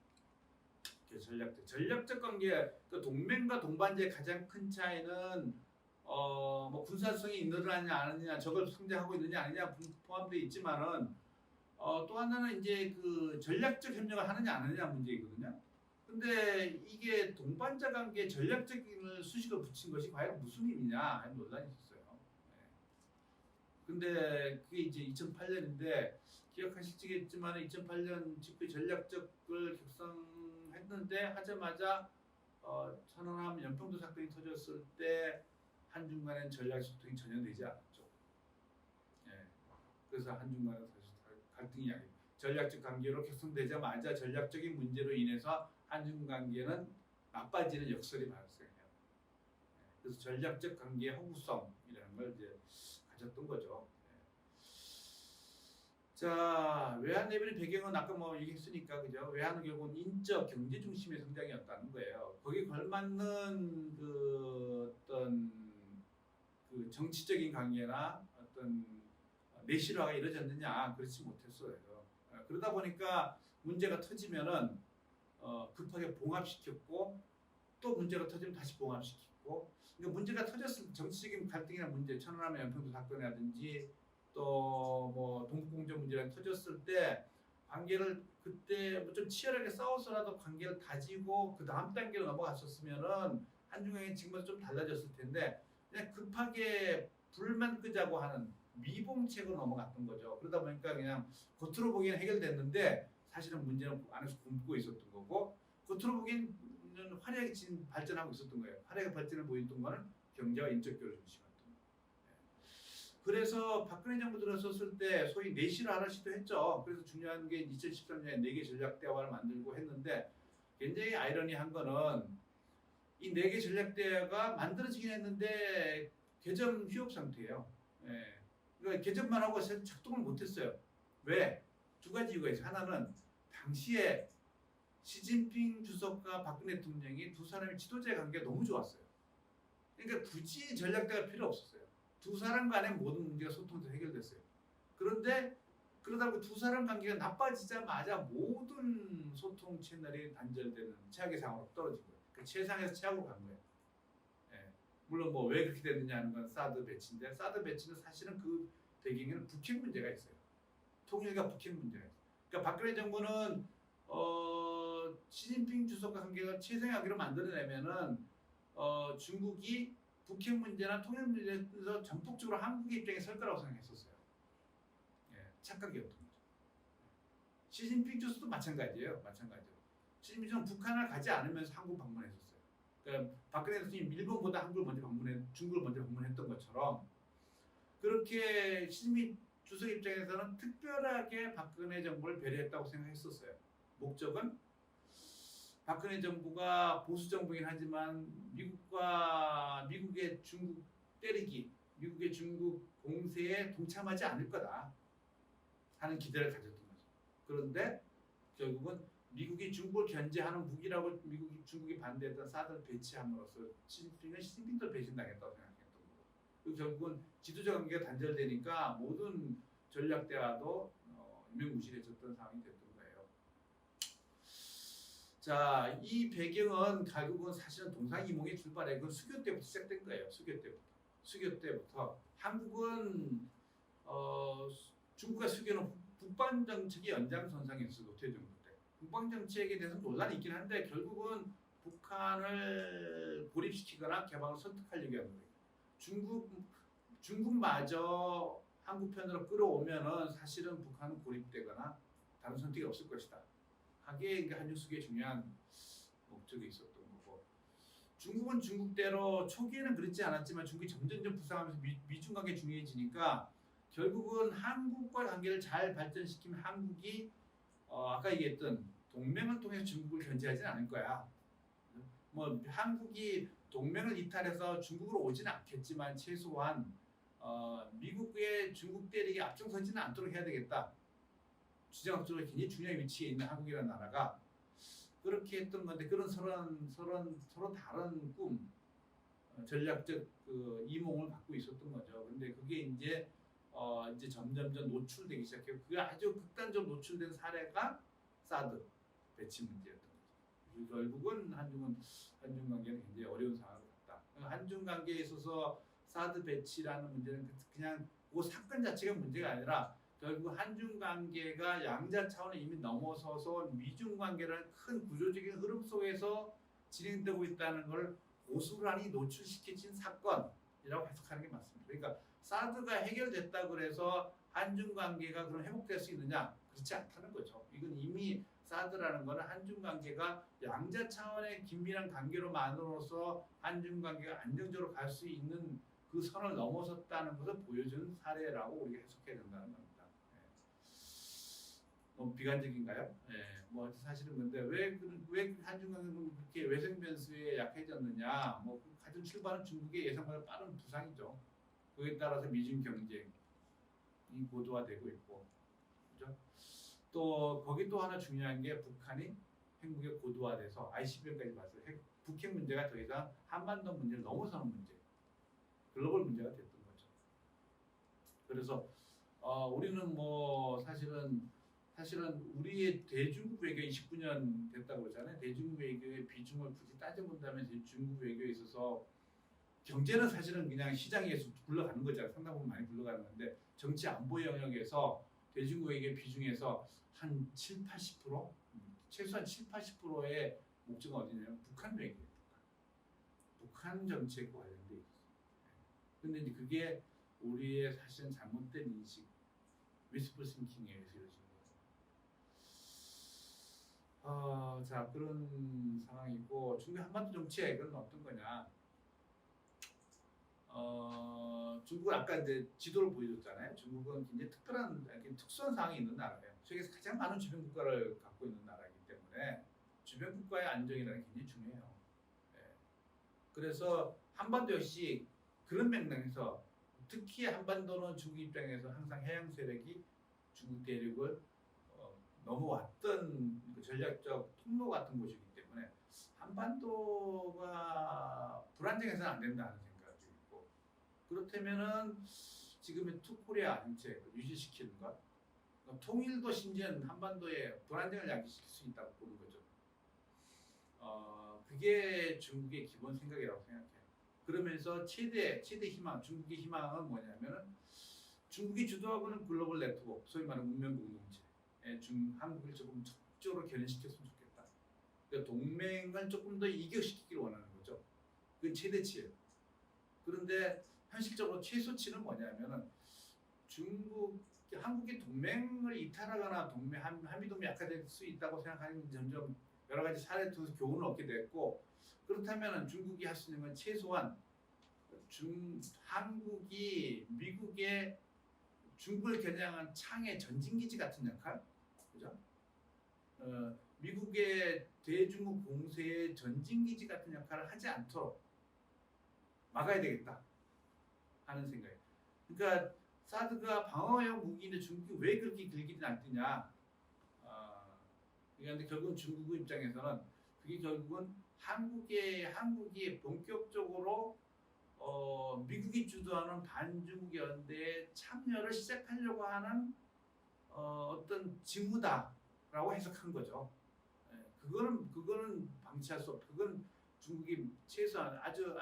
전략적 관계, 그 동맹과 동반자의 가장 큰 차이는 뭐 군사성이 늘어나냐 안 하느냐, 저걸 상대하고 있느냐 아니냐 포함되어 있지만은 또 하나는 이제 그 전략적 협력을 하느냐 안 하느냐 문제이거든요. 근데 이게 동반자 관계에 전략적인 수식을 붙인 것이 과연 무슨 의미냐 하는 논란이 있었어요. 네. 근데 그게 이제 2008년인데 기억하실지겠지만 2008년 집회 전략적을 격상했는데 하자마자 천안함 연평도 사건이 터졌을 때 한중 간의 전략 소통이 전혀 되지 않았죠. 예. 그래서 한중 간의 사실 갈등이 야기. 전략적 관계로 격상되자마자 전략적인 문제로 인해서 한중 관계는 나빠지는 역설이 발생해요. 그래서 전략적 관계의 허구성이라는 걸 이제 가졌던 거죠. 자, 외환 내빈의 배경은 아까 뭐 얘기했으니까 그죠? 외환은 결국은 인적 경제 중심의 성장이었다는 거예요. 거기에 걸맞는 그 어떤 그 정치적인 관계나 어떤 내실화가 이루어졌느냐 그렇지 못했어요. 그러다 보니까 문제가 터지면은 급하게 봉합시켰고 또 문제가 터지면 다시 봉합시키고 그러니까 문제가 터졌을 정치적인 갈등이나 문제 천안함 연평도 사건이라든지 또 뭐 동북공정 문제가 터졌을 때 관계를 그때 뭐 좀 치열하게 싸워서라도 관계를 다지고 그 다음 단계로 넘어갔었으면은 한중국이 지금보다 좀 달라졌을 텐데 그냥 급하게 불만 끄자고 하는 미봉책으로 넘어갔던 거죠. 그러다 보니까 그냥 겉으로 보기엔 해결됐는데 사실은 문제는 안에서 굶고 있었던 거고 겉으로 보기엔 화려하게 발전하고 있었던 거예요. 화려하게 발전을 보였던 거는 경제와 인적 교류 중심이었던 거예요. 그래서 박근혜 정부 들어섰을 때 소위 내실화를 시도했죠. 그래서 중요한 게 2013년에 4개 전략대화를 만들고 했는데 굉장히 아이러니한 거는 이 4개 전략대화가 만들어지긴 했는데 개점 휴업 상태예요. 예. 그러니까 개점만 하고 작동을 못했어요. 왜? 두 가지 이유가 있어요. 하나는 당시에 시진핑 주석과 박근혜 대통령이 두 사람의 지도자의 관계가 너무 좋았어요. 그러니까 굳이 전략대가 필요 없었어요. 두 사람 간의 모든 문제가 소통돼서 해결됐어요. 그런데 그러다 두 사람 관계가 나빠지자마자 모든 소통 채널이 단절되는 최악의 상황으로 떨어진 거예요. 그 최상에서 최악으로 간 거예요. 예. 물론 뭐 왜 그렇게 됐느냐 하는 건 사드 배치인데 사드 배치는 사실은 그 배경에는 북핵 문제가 있어요. 통일과 북핵 문제가 있어요. 그러니까 박근혜 정부는 시진핑 주석과 관계가 최상하기로 만들어내면은 중국이 북핵 문제나 통일 문제에서 전폭적으로 한국의 입장에 설 거라고 생각했었어요. 예, 착각이었던 거죠. 시진핑 주석도 마찬가지예요. 시진핑 주석은 북한을 가지 않으면서 한국 방문했었어요. 그러니까 박근혜 대통령이 일본보다 중국을 먼저 방문했던 것처럼 그렇게 시진핑 주석 입장에서는 특별하게 박근혜 정부를 배려했다고 생각했었어요. 목적은 박근혜 정부가 보수 정부이긴 하지만 미국의 중국 때리기, 미국의 중국 공세에 동참하지 않을 거다 하는 기대를 가졌던 거죠. 그런데 결국은 미국이 중국을 견제하는 무기라고 중국이 반대했던 사드를 배치함으로써 시진핑도 배신당했다고 생각했던 거고. 그리고 결국은 지도자 관계가 단절되니까 모든 전략 대화도 유명무실해졌던 상황이 됐던 거예요. 자, 이 배경은 결국은 사실은 동상이몽의 출발에 그 수교 때부터 시작된 거예요. 수교 때부터 한국은 중국의 수교는 북방 정책의 연장선상이었어요. 노태정부 때. 북방 정책에 대해서 논란이 있긴 한데 결국은 북한을 고립시키거나 개방을 설득하려고 하는 거예요. 중국마저 한국 편으로 끌어오면은 사실은 북한은 고립되거나 다른 선택이 없을 것이다. 하게 한중 수교의 중요한 목적이 있었던 거고. 중국은 중국대로 초기에는 그렇지 않았지만 중국이 점점 부상하면서 미중 관계 중요해지니까 결국은 한국과 관계를 잘 발전시키면 한국이 아까 얘기했던 동맹을 통해서 중국을 견제하지는 않을 거야. 뭐 한국이 동맹을 이탈해서 중국으로 오지는 않겠지만 최소한 미국의 중국 대륙에 앞장서지는 않도록 해야 되겠다. 주장적으로 굉장히 중요한 위치에 있는 한국이라는 나라가 그렇게 했던 건데 그런 서로 다른 꿈, 전략적 그 이몽을 갖고 있었던 거죠. 근데 그게 이제 점점점 노출되기 시작해요. 그게 아주 극단적으로 노출된 사례가 사드 배치 문제였던 거죠. 결국은 한중 관계는 굉장히 어려운 상황을 갔다. 한중 관계에 있어서 사드 배치라는 문제는 그냥 그 사건 자체가 문제가 아니라 결국 한중 관계가 양자 차원을 이미 넘어서서 미중 관계라는 큰 구조적인 흐름 속에서 진행되고 있다는 걸 고스란히 노출시켜진 사건이라고 해석하는 게 맞습니다. 그러니까 사드가 해결됐다 그래서 한중 관계가 그럼 회복될 수 있느냐? 그렇지 않다는 거죠. 이건 이미 사드라는 거는 한중 관계가 양자 차원의 긴밀한 관계로만으로서 한중 관계가 안정적으로 갈 수 있는 그 선을 넘어섰다는 것을 보여주는 사례라고 우리가 해석해야 된다는 겁니다. 너무 비관적인가요? 뭐 사실은 근데 왜 한중 관계는 그렇게 외생 변수에 약해졌느냐? 뭐 가장 출발은 중국의 예상보다 빠른 부상이죠. 그에 따라서 미중 경쟁이 고도화되고 있고, 그죠? 또 거기 또 하나 중요한 게 북한이 핵무기가 고도화돼서 ICBM까지 봤어요. 북핵 문제가 더 이상 한반도 문제를 넘어서는 문제, 글로벌 문제가 됐던 거죠. 그래서 우리는 뭐 사실은 우리의 대중국 외교 29년 됐다고 그러잖아요. 대중국 외교의 비중을 굳이 따져본다면 대중국 외교에 있어서 경제는 사실은 그냥 시장에서 굴러가는 거잖아요. 상당 부분 많이 굴러가는 건데 정치 안보 영역에서 대중국 외교의 비중에서 한 7, 80%? 최소한 7, 80%의 목적은 어디냐면 북한 외교예요. 북한 정책과 관련돼 있어요. 근데 이제 그게 우리의 사실은 잘못된 인식, 위스플 싱킹에 의해서 이루어진 거죠. 자, 그런 상황이고 중국 한반도 정책은 어떤 거냐? 중국은 아까 이제 지도를 보여줬잖아요. 중국은 굉장히 특수한 상황이 있는 나라예요. 세계에서 가장 많은 주변 국가를 갖고 있는 나라이기 때문에 주변 국가의 안정이라는 게 굉장히 중요해요. 그래서 한반도 역시 그런 맥락에서 특히 한반도는 중국 입장에서 항상 해양 세력이 중국 대륙을 넘어왔던 그 전략적 통로 같은 곳이기 때문에 한반도가 불안정해서는 안 된다는 생각이 있고 그렇다면은 지금의 투코리아 정책을 유지시키는 것 통일도 심지어는 한반도에 불안정을 야기시킬 수 있다고 보는 거죠. 그게 중국의 기본 생각이라고 생각해요. 그러면서 최대 희망, 중국의 희망은 뭐냐면은 중국이 주도하고는 글로벌 네트워크, 소위 말하는 문명 공동체, 한국을 조금 적극적으로 견인시켰으면 좋겠다. 그러니까 동맹을 조금 더 이격시키기를 원하는 거죠. 그건 최대치예요. 그런데 현실적으로 최소치는 뭐냐면은 한국이 동맹을 이탈하거나 한미동맹이 약화될 수 있다고 생각하는 점점 여러 가지 사례를 통해서 교훈을 얻게 됐고 그렇다면 중국이 할 수 있는 건 최소한 한국이 미국의 중국을 겨냥한 창의 전진기지 같은 역할, 그죠? 미국의 대중국 공세의 전진기지 같은 역할을 하지 않도록 막아야 되겠다 하는 생각이에요. 그러니까 사드가 방어용 무기인데 중국이 왜 그렇게 길게 안 뜨냐? 그런데 결국은 중국 입장에서는 그게 결국은 한국이 본격적으로 미국이 주도하는 반중국 연대에 참여를 시작하려고 하는 어떤 징후다라고 해석한 거죠. 예, 그거는 방치할 수 없. 그건 중국이 최소한 아주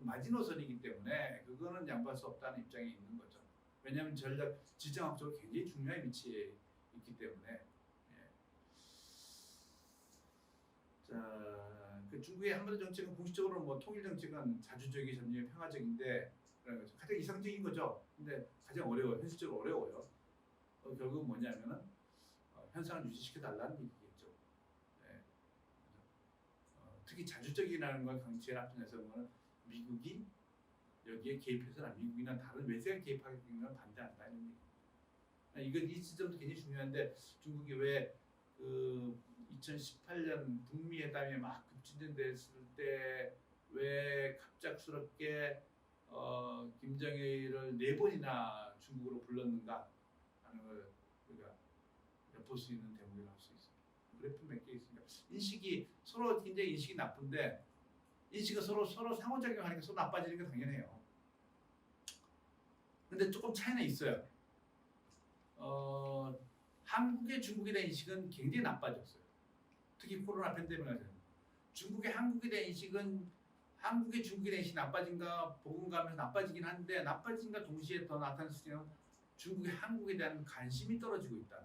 마지노선이기 때문에 그거는 양보할 수 없다는 입장에 있는 거죠. 왜냐하면 전략 지정학적으로 굉장히 중요한 위치에 있기 때문에. 예. 자, 그 중국의 한반도 정책은 공식적으로 뭐 통일 정책은 자주적이 점유의 평화적인데 가장 이상적인 거죠. 근데 가장 어려워요. 현실적으로 어려워요. 결국은 뭐냐면은 현상을 유지시켜 달라는 얘기겠죠. 예. 특히 자주적이라는 걸 강조해 앞에서 보면 미국이 여기에 개입해서는 미국이나 다른 외세가 개입하는 걸 반대한다 이런 얘기. 이 지점도 굉장히 중요한데 중국이 왜 그 2018년 북미 회담이 막 급진전됐을 때 왜 갑작스럽게 김정일을 4번이나 중국으로 불렀는가 하는 걸 우리가 엿볼 수 있는 대목이라고 할 수 있습니다. 그래프 몇 개 있습니다. 인식이 서로 굉장히 인식이 나쁜데 인식은 서로 상호작용하니까 서로 나빠지는 게 당연해요. 근데 조금 차이는 있어요. 한국의 중국에 대한 인식은 굉장히 나빠졌어요. 특히 코로나 팬데믹을 중국의 한국에 대한 인식은 한국의 중국에 대한 인식이 나빠진가 보건감에서 나빠지긴 한데 나빠진가 동시에 더 나타나는 수준은 중국의 한국에 대한 관심이 떨어지고 있다.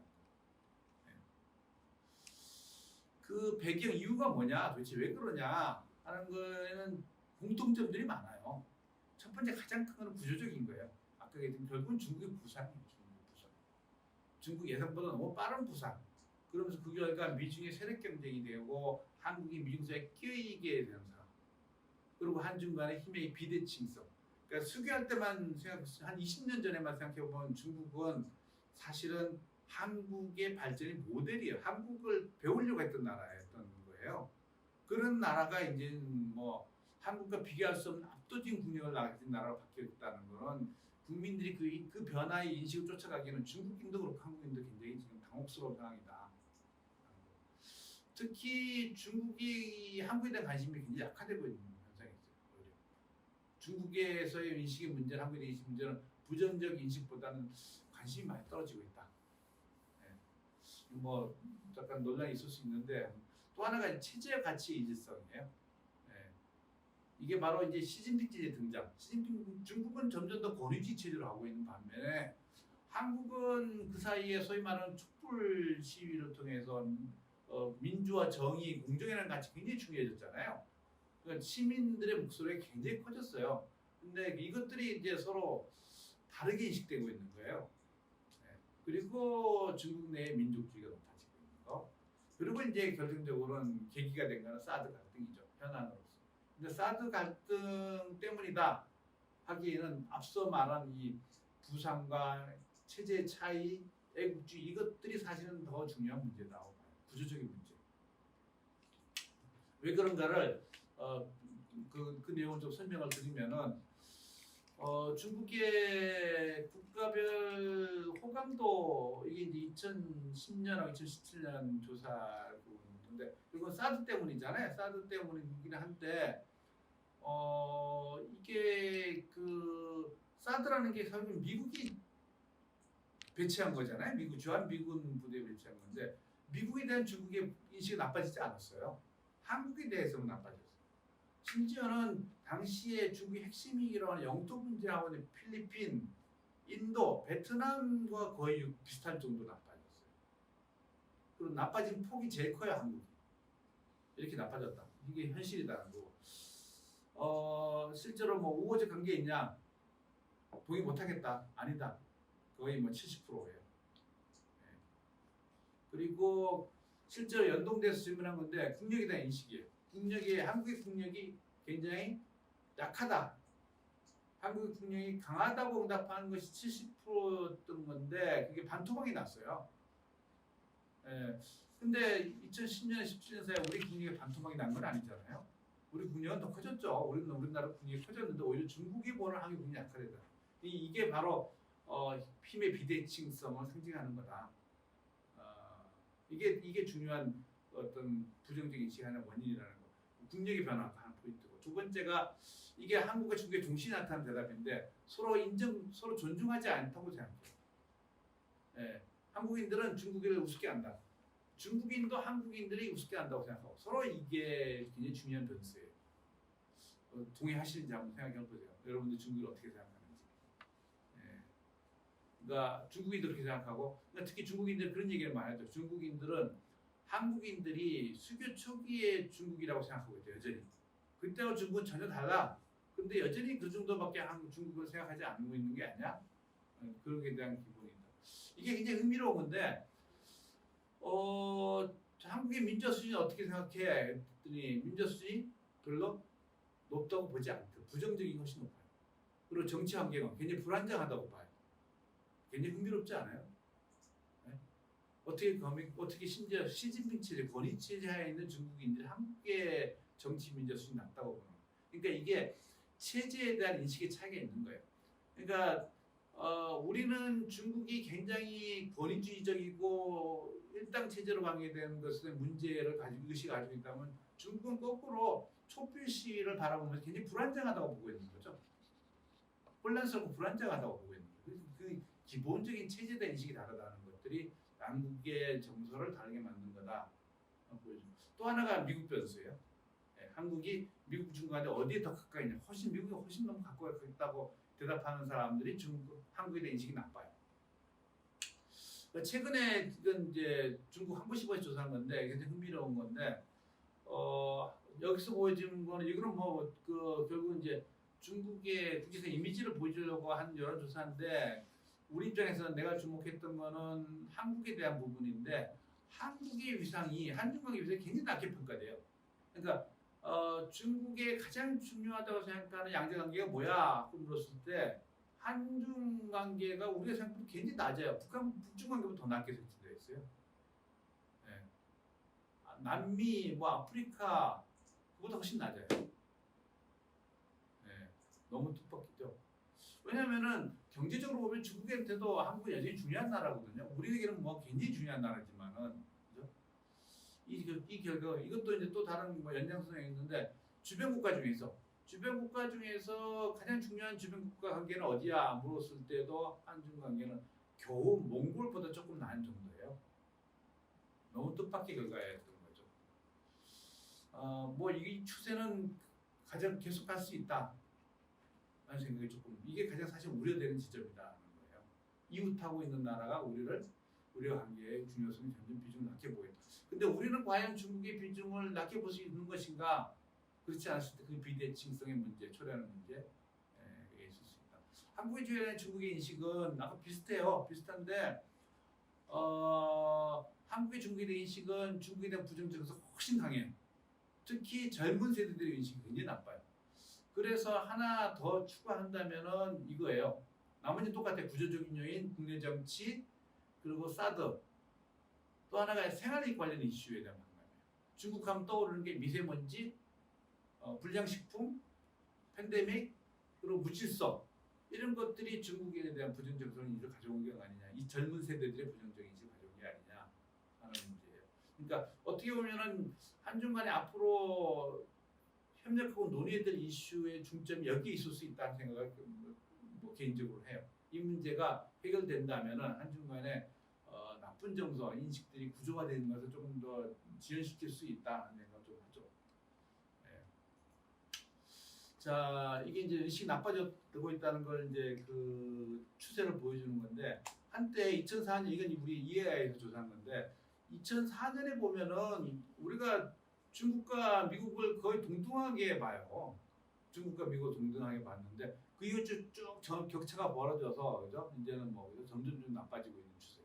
그 배경 이유가 뭐냐, 도대체 왜 그러냐 하는 거에는 공통점들이 많아요. 첫 번째 가장 큰 건 구조적인 거예요. 아까 얘기했던 결국은 중국의 부상이에요. 중국 예상보다 너무 빠른 부상. 그러면서 그 결과 미중의 세력 경쟁이 되고 한국이 미중 사이에 끼어있게 되는 상황. 그리고 한중 간의 힘의 비대칭성. 그러니까 수교할 때만 한 20년 전에만 생각해보면 중국은 사실은 한국의 발전의 모델이에요. 한국을 배우려고 했던 나라였던 거예요. 그런 나라가 이제 뭐 한국과 비교할 수 없는 압도적인 국력을 가진 나라로 바뀌었다는 거는 국민들이 그 변화의 인식을 쫓아가기에는 중국인도 그렇고 한국인도 굉장히 지금 당혹스러운 상황이다. 특히 중국이 한국에 대한 관심이 굉장히 약화되고 있는 현상이 있어요. 중국에서의 인식의 문제는 한국에 대한 인식 문제는 부정적 인식보다는 관심이 많이 떨어지고 있다. 네. 뭐 약간 논란이 있을 수 있는데 또 하나가 체제의 가치 이질성이에요. 네. 이게 바로 이제 시진핑 체제 등장. 중국은 점점 더 권위주의 체제로 하고 있는 반면에 한국은 그 사이에 소위 말하는 촛불 시위를 통해서 민주화, 정의, 공정이라는 가치 굉장히 중요해졌잖아요. 그러니까 시민들의 목소리가 굉장히 커졌어요. 근데 이것들이 이제 서로 다르게 인식되고 있는 거예요. 네. 그리고 중국 내의 민족주의가 높아지고 있는 거. 그리고 이제 결정적으로는 계기가 된 거는 사드 갈등이죠. 현안으로서. 근데 사드 갈등 때문이다 하기에는 앞서 말한 이 부상과 체제 차이, 애국주의 이것들이 사실은 더 중요한 문제다고 봐요. 구조적인 문제. 왜 그런가를 그 내용을 좀 설명을 드리면은 중국의 국가별 호감도 이게 이제 2010년하고 2017년 조사인데 이건 사드 때문이잖아요. 사드 때문이긴 한데 이게 그 사드라는 게 사실 미국이 배치한 거잖아요. 미국 주한미군 부대에 배치한 건데 미국에 대한 중국의 인식이 나빠지지 않았어요. 한국에 대해서는 나빠졌어요. 심지어는 당시에 중국의 핵심이기로 하는 영토 문제하고 필리핀, 인도, 베트남과 거의 비슷할 정도로 나빠졌어요. 그리고 나빠진 폭이 제일 커요, 한국이. 이렇게 나빠졌다. 이게 현실이다는 거고. 실제로 뭐 우호적 관계 있냐? 동의 못하겠다. 아니다. 거의 뭐 70%예요. 네. 그리고 실제로 연동돼서 질문한 건데 국력에 대한 인식이에요. 한국의 국력이 굉장히 약하다. 한국의 국력이 강하다고 응답하는 것이 70%였던 건데 그게 반토막이 났어요. 예. 근데 2010년, 17년 사이에 우리 국력이 반토막이 난 건 아니잖아요. 우리 국력은 더 커졌죠. 우리나라 국력이 커졌는데 오히려 중국이 보는 한국 국력이 약하다. 이게 바로 힘의 비대칭성을 상징하는 거다. 이게 중요한 어떤 부정적인 인식이 하는 원인이라는 거. 국력의 변화가 하나 포인트고, 두 번째가 이게 한국과 중국의 동시에 나타난 대답인데 서로 존중하지 않다고 생각해요. 예, 한국인들은 중국인을 우습게 한다. 중국인도 한국인들이 우습게 한다고 생각하고 서로 이게 굉장히 중요한 변수예요. 동의하시는지 한번 생각해 보세요. 여러분들 중국을 어떻게 생각하는지. 예. 그러니까 중국인도 그렇게 생각하고, 그러니까 특히 중국인들 그런 얘기를 많이 하죠. 중국인들은 한국인들이 수교 초기에 중국이라고 생각하고 있대요. 여전히. 그때와 중국은 전혀 달라. 근데 여전히 그 정도밖에 중국을 생각하지 않고 있는 게 아니야? 그런 게 대한 기본이다. 이게 굉장히 흥미로운 건데 한국의 민주화 수준이 어떻게 생각해? 했더니 민주화 수준이 별로 높다고 보지 않대. 부정적인 게 훨씬 높아요. 그리고 정치 환경은 굉장히 불안정하다고 봐요. 굉장히 흥미롭지 않아요? 네? 어떻게 심지어 시진핑 체제, 권위 체제하에 있는 중국인들이 한국의 정치 민주화 수준이 낮다고 보는 거예요. 그러니까 이게 체제에 대한 인식의 차이가 있는 거예요. 그러니까 우리는 중국이 굉장히 권위주의적이고 일당 체제로 관계되는 것에 문제를 의식을 가지고 있다면 중국은 거꾸로 촛불시를 바라보면서 굉장히 불안정하다고 보고 있는 거죠. 혼란스럽고 불안정하다고 보고 있는 거예요. 그 기본적인 체제에 대한 인식이 다르다는 것들이 양국의 정서를 다르게 만든 거다 보여줍니다. 또 하나가 미국 변수예요. 네, 한국이 미국 중국한테 어디에 더 가까이 있냐? 미국이 훨씬 너무 가까이 있다고 대답하는 사람들이 한국에 대한 인식이 나빠요. 최근에 이건 이제 중국 한국시보에서 조사한 건데 굉장히 흥미로운 건데 여기서 보여지는 거는 이거는 결국 이제 중국의 국제적 이미지를 보여주려고 한 여론조사인데 우리 입장에서는 내가 주목했던 거는 한국에 대한 부분인데 한국의 위상이 한중관계 위상이 굉장히 낮게 평가돼요. 그러니까 중국의 가장 중요하다고 생각하는 양대관계가 뭐야? 물었을 때 한중관계가 우리가 생각보다 굉장히 낮아요. 북중관계보다 더 낮게 설정되어 있어요. 네. 남미, 아프리카 그보다 훨씬 낮아요. 네. 너무 뜻밖이죠. 왜냐면은 경제적으로 보면 중국한테도 한국은 여전히 중요한 나라거든요. 우리에게는 굉장히 중요한 나라지만은 그죠? 이 결과 이것도 이제 또 다른 연장선이 있는데 주변 국가 중에서 가장 중요한 주변 국가 관계는 어디야? 물었을 때도 한중 관계는 겨우 몽골보다 조금 나은 정도예요. 너무 뜻밖의 결과였던 거죠. 이 추세는 가장 계속 갈 수 있다. 라는 생각이 이게 가장 사실 우려되는 지점이다는 거예요. 이웃하고 있는 나라가 우리와 관계의 중요성이 점점 비중을 낮게 보인다. 근데 우리는 과연 중국의 비중을 낮게 볼 수 있는 것인가? 그렇지 않았을 때 그 비대칭성의 문제, 초래하는 문제 있을 수 있다. 한국에 대한 중국의 인식은 아까 비슷한데 한국의 중국에 대한 인식은 중국에 대한 부정적에서 훨씬 강해요. 특히 젊은 세대들의 인식이 굉장히 나빠요. 그래서 하나 더 추가한다면은 이거예요. 나머지는 똑같아요. 구조적인 요인, 국내 정치, 그리고 사드. 또 하나가 생활이익 관련 이슈에 대한 방법이에요. 중국 하면 떠오르는 게 미세먼지, 불량식품, 팬데믹, 그리고 무질서 이런 것들이 중국에 대한 부정적 인식을 가져온 게 아니냐. 이 젊은 세대들의 부정적 인식을 가져온 게 아니냐 하는 문제예요. 그러니까 어떻게 보면은 한중 간에 앞으로 협력하고 논의해야 될 이슈의 중점이 여기에 있을 수 있다는 생각을 개인적으로 해요. 이 문제가 해결된다면 한중 간에 나쁜 정서, 인식들이 구조화되는 것을 조금 더 지연시킬 수 있다는 생각을 좀 하죠. 네. 자, 이게 이제 인식이 나빠지고 있다는 걸 이제 그 추세를 보여주는 건데 한때 2004년 이건 우리 EAI에서 조사한 건데 2004년에 보면은 우리가 중국과 미국을 거의 동등하게 봐요. 중국과 미국을 동등하게 봤는데 그 이후 쭉 격차가 벌어져서 그죠? 이제는 점점 좀 나빠지고 있는 추세.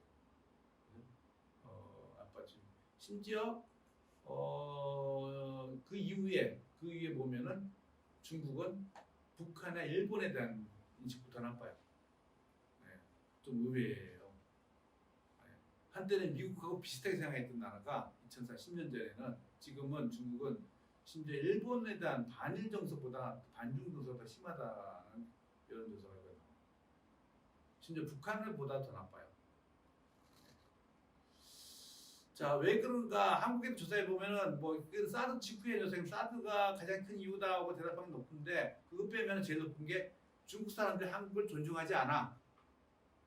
나빠지고 심지어 그 이후에 보면은 중국은 북한이나 일본에 대한 인식부터 나빠요. 네, 좀 의외예요. 한때는 미국하고 비슷하게 생각했던 나라가 2004, 10년 전에는 지금은 중국은 심지어 일본에 대한 반일 정서보다 반중 정서가 더 심하다는 여론조사가 나와요. 심지어 북한보다 더 나빠요. 자, 왜 그런가? 한국에도 조사해 보면은 뭐 사드 직후에 선생님 사드가 가장 큰 이유다고 대답하면 높은데 그거 빼면 제일 높은 게 중국 사람들이 한국을 존중하지 않아.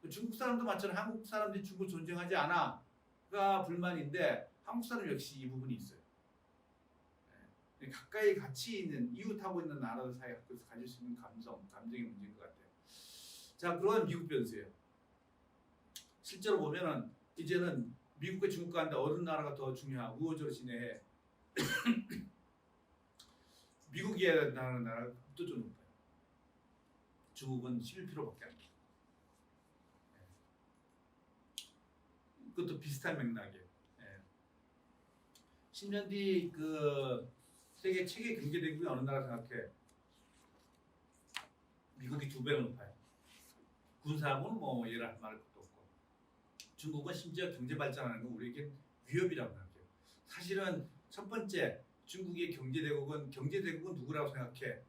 중국 사람도 마찬가지로 한국 사람들이 중국을 존중하지 않아가 불만인데 한국 사람 역시 이 부분이 있어요. 가까이 같이 있는 이웃하고 있는 나라들 사이에 가질 수 있는 감정의 문제인 것 같아요. 자, 그런 미국 변수예요. 실제로 보면은 이제는 미국과 중국 가운데 어느 나라가 더 중요하고 우호적으로 지내해. 미국이라는 나라가 압도적으로 높아요. 중국은 11%밖에 안 돼요. 그것도 비슷한 맥락이에요. 10년 뒤 그 세계 최대 경제 대국이 어느 나라 생각해? 미국이 2배가 높아요. 군사하고는 뭐 얘를 말할 것도 없고. 중국은 심지어 경제 발전하는 건 우리에게 위협이라고 생각해요. 사실은 첫 번째 중국의 경제 대국은 누구라고 생각해?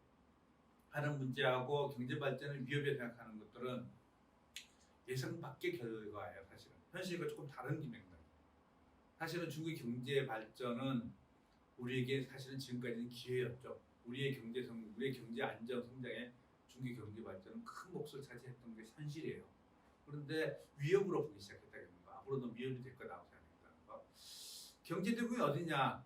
하는 문제하고 경제 발전을 위협에 생각하는 것들은 예상 밖의 결과예요. 사실은 현실과 조금 다른 맥락. 사실은 중국의 경제 발전은 우리에게 사실은 지금까지는 기회였죠. 우리의 경제 안정 성장에 중국의 경제 발전은 큰 몫을 차지했던 게 현실이에요. 그런데 위협으로 보기 시작했다는 거. 앞으로도 위협이 될 거라고 생각했다는 거. 경제 대국이 어디냐?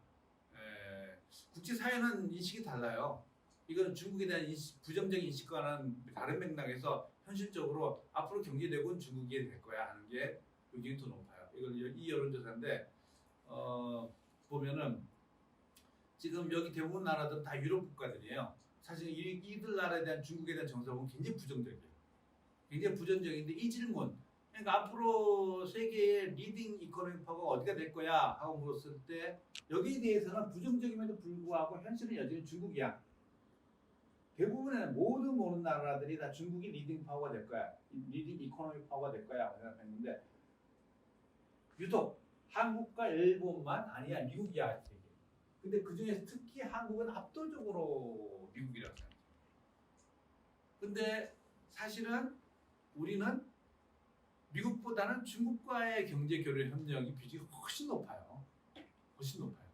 국제사회는 인식이 달라요. 이거는 중국에 대한 부정적인 인식과는 다른 맥락에서 현실적으로 앞으로 경제 대국은 중국이 될 거야 하는 게 의견이 더 높아요. 이 여론조사인데 보면은 지금 여기 대부분 나라들은 다 유럽 국가들이에요. 사실 이들 나라에 대한 중국에 대한 정서는 굉장히 부정적이에요. 굉장히 부정적인데 이 질문, 그러니까 앞으로 세계의 리딩 이코노미 파워가 어디가 될 거야 하고 물었을 때 여기에 대해서는 부정적임에도 불구하고 현실은 여전히 중국이야. 대부분의 모든 나라들이 다 중국이 리딩 파워가 될 거야. 리딩 이코노미 파워가 될 거야 생각했는데 유독 한국과 일본만 아니야. 미국이야. 근데 그 중에서 특히 한국은 압도적으로 미국이라고 생각해요. 근데 사실은 우리는 미국보다는 중국과의 경제 교류 협력이 비중이 훨씬 높아요. 훨씬 높아요.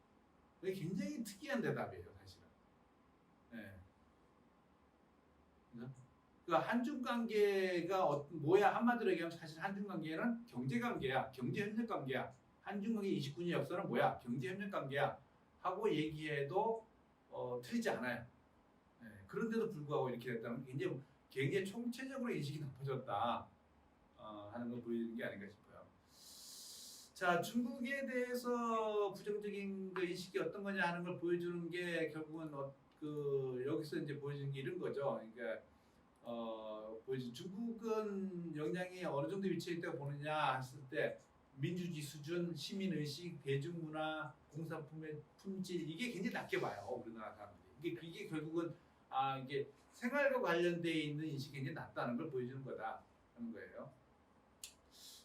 이게 굉장히 특이한 대답이에요, 사실은. 네. 그 한중 관계가 뭐야? 한마디로 얘기하면 사실 한중 관계는 경제 관계야, 경제 협력 관계야. 한중 관계 29년 역사는 뭐야? 경제 협력 관계야. 하고 얘기해도 틀리지 않아요. 네, 그런데도 불구하고 이렇게 됐다는 게 굉장히 총체적으로 인식이 높아졌다 하는 걸 보여주는 게 아닌가 싶어요. 자, 중국에 대해서 부정적인 그 인식이 어떤 거냐 하는 걸 보여주는 게 결국은 여기서 이제 보여주는 게 이런 거죠. 그러니까 중국은 역량이 어느 정도 위치에 있다고 보느냐 했을 때 민주주의 수준, 시민의식, 대중문화, 공산품의 품질 이게 굉장히 낮게 봐요. 우리나라 사람들이. 이게 결국은 이게 생활과 관련되어 있는 인식이 굉장히 낮다는 걸 보여주는 거다 하는 거예요.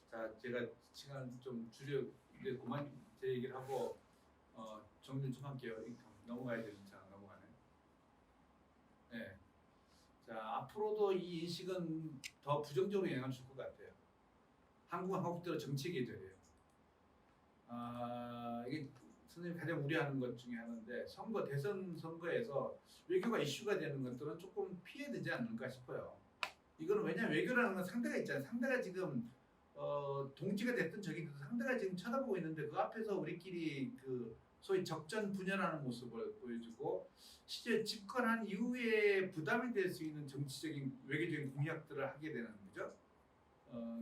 자, 제가 시간 좀 이제 그만 제 얘기를 하고 정리 좀 할게요. 넘어가야 되니까 넘어가네. 네. 자, 앞으로도 이 인식은 더 부정적으로 영향을 줄 것 같아요. 한국은 한국대로 정치 계절이에요. 이게 선생님 가장 우려하는 것 중에 하나인데 대선 선거에서 외교가 이슈가 되는 것들은 조금 피해야 되지 않는가 싶어요. 이거는 왜냐하면 외교라는 건 상대가 있잖아요. 상대가 지금 동지가 됐든 적이 됐든 상대가 지금 쳐다보고 있는데 그 앞에서 우리끼리 소위 적전 분열하는 모습을 보여주고 실제 집권한 이후에 부담이 될 수 있는 정치적인 외교적인 공약들을 하게 되는 거죠.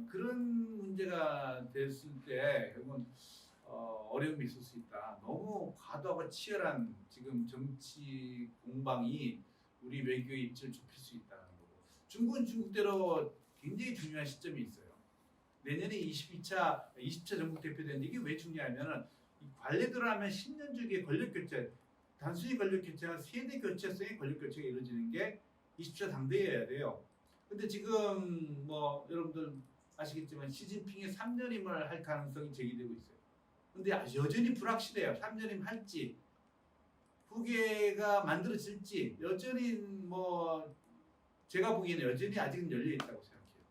그런 문제가 됐을 때 결국은 어려움이 있을 수 있다. 너무 과도하고 치열한 지금 정치 공방이 우리 외교의 입지를 좁힐 수 있다는 거고 중국은 중국대로 굉장히 중요한 시점이 있어요. 내년에 20차 전국 대표되는데 이게 왜 중요하냐면은 관례대로 하면 10년 주기의 권력 교체, 단순히 권력 교체가 세대 교체성의 권력 교체가 이루어지는 게 20차 당대여야 돼요. 근데 지금 여러분들 아시겠지만 시진핑의 3년임을 할 가능성이 제기되고 있어요. 근데 여전히 불확실해요. 3년임 할지 후계가 만들어질지 여전히 제가 보기에는 여전히 아직은 열려 있다고 생각해요.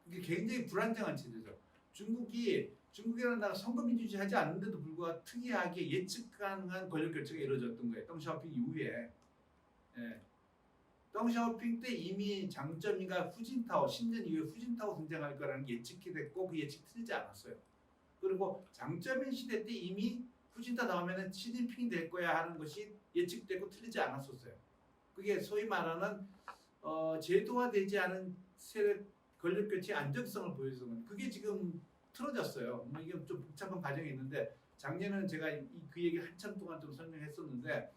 이게 굉장히 불안정한 체제죠. 중국이 중국이라는 나라가 선거민주주의하지 않는데도 불구하고 특이하게 예측 가능한 권력 교체가 이루어졌던 거예요. 덩샤오핑 이후에. 예. 덩샤오핑 때 이미 장점이가 후진타오, 10년 이후에 후진타오 등장할 거라는 게 예측이 됐고 그 예측 틀리지 않았어요. 그리고 장점인 시대 때 이미 후진타 다음에는 시진핑이 될 거야 하는 것이 예측되고 틀리지 않았었어요. 그게 소위 말하는 제도화되지 않은 세력 권력 교체의 안정성을 보여주는 그게 지금 틀어졌어요. 뭐 이게 좀 복잡한 과정이 있는데 작년에는 제가 그 얘기 한참 동안 좀 설명했었는데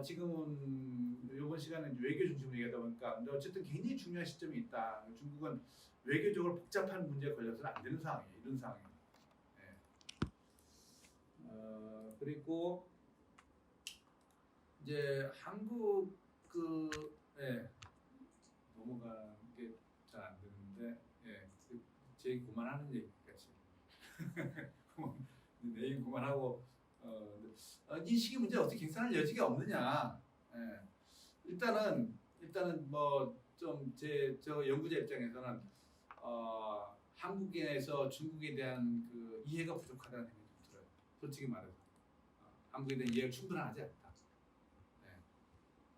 지금은 이번 시간은 외교 중심으로 얘기하다 보니까 근데 어쨌든 굉장히 중요한 시점이 있다. 중국은 외교적으로 복잡한 문제에 걸려서는 안 되는 상황이에요. 이런 상황이에요. 네. 그리고 이제 한국 넘어가는 게 잘 안 되는데 제 얘기 그만하는 얘기까지 내 얘기 그만하고 이 시기 문제 어떻게 개선할 여지가 없느냐. 일단은 뭐 좀 저 연구자 입장에서는 한국에서 중국에 대한 그 이해가 부족하다는 생각이 좀 들어요. 솔직히 말해서 한국에 대한 이해가 충분하지 않다.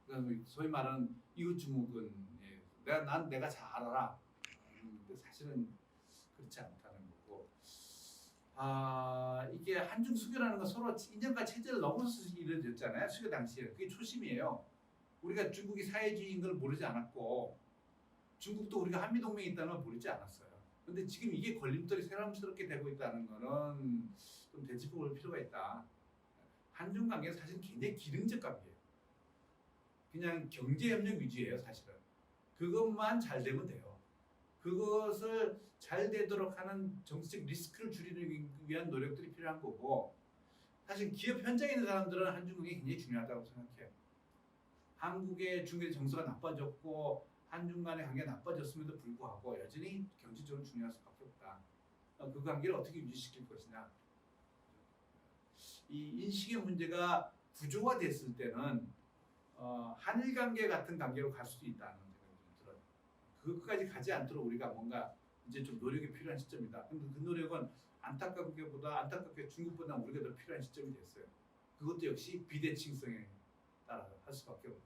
그러니까 소위 말하는 이웃 주목은 내가 잘 알아라. 근데 사실은 그렇지 않다는 거고. 이게 한중 수교라는 건 서로 인연과 체제를 넘어서 이루어졌잖아요. 수교 당시에. 그게 초심이에요. 우리가 중국이 사회주의인 걸 모르지 않았고 중국도 우리가 한미동맹이 있다는 걸 모르지 않았어요. 근데 지금 이게 걸림돌이 새삼스럽게 되고 있다는 거는 좀 되짚어 볼 필요가 있다. 한중 관계는 사실 굉장히 기능적 관계예요. 그냥 경제협력 위주예요, 사실은. 그것만 잘 되면 돼요. 그것을 잘 되도록 하는 정치적 리스크를 줄이기 위한 노력들이 필요한 거고 사실 기업 현장에 있는 사람들은 한중국이 굉장히 중요하다고 생각해요. 한국의 중국의 정서가 나빠졌고 한중 간의 관계가 나빠졌음에도 불구하고 여전히 경제적으로 중요할 수밖에 없다. 그 관계를 어떻게 유지시킬 것이냐. 이 인식의 문제가 구조화됐을 때는 한일 관계 같은 관계로 갈 수도 있다는 생각이 좀 들어요. 그것까지 가지 않도록 우리가 뭔가 이제 좀 노력이 필요한 시점이다. 근데 그 노력은 안타깝게 중국보다 우리가 더 필요한 시점이 됐어요. 그것도 역시 비대칭성에 따라서 할 수밖에 없는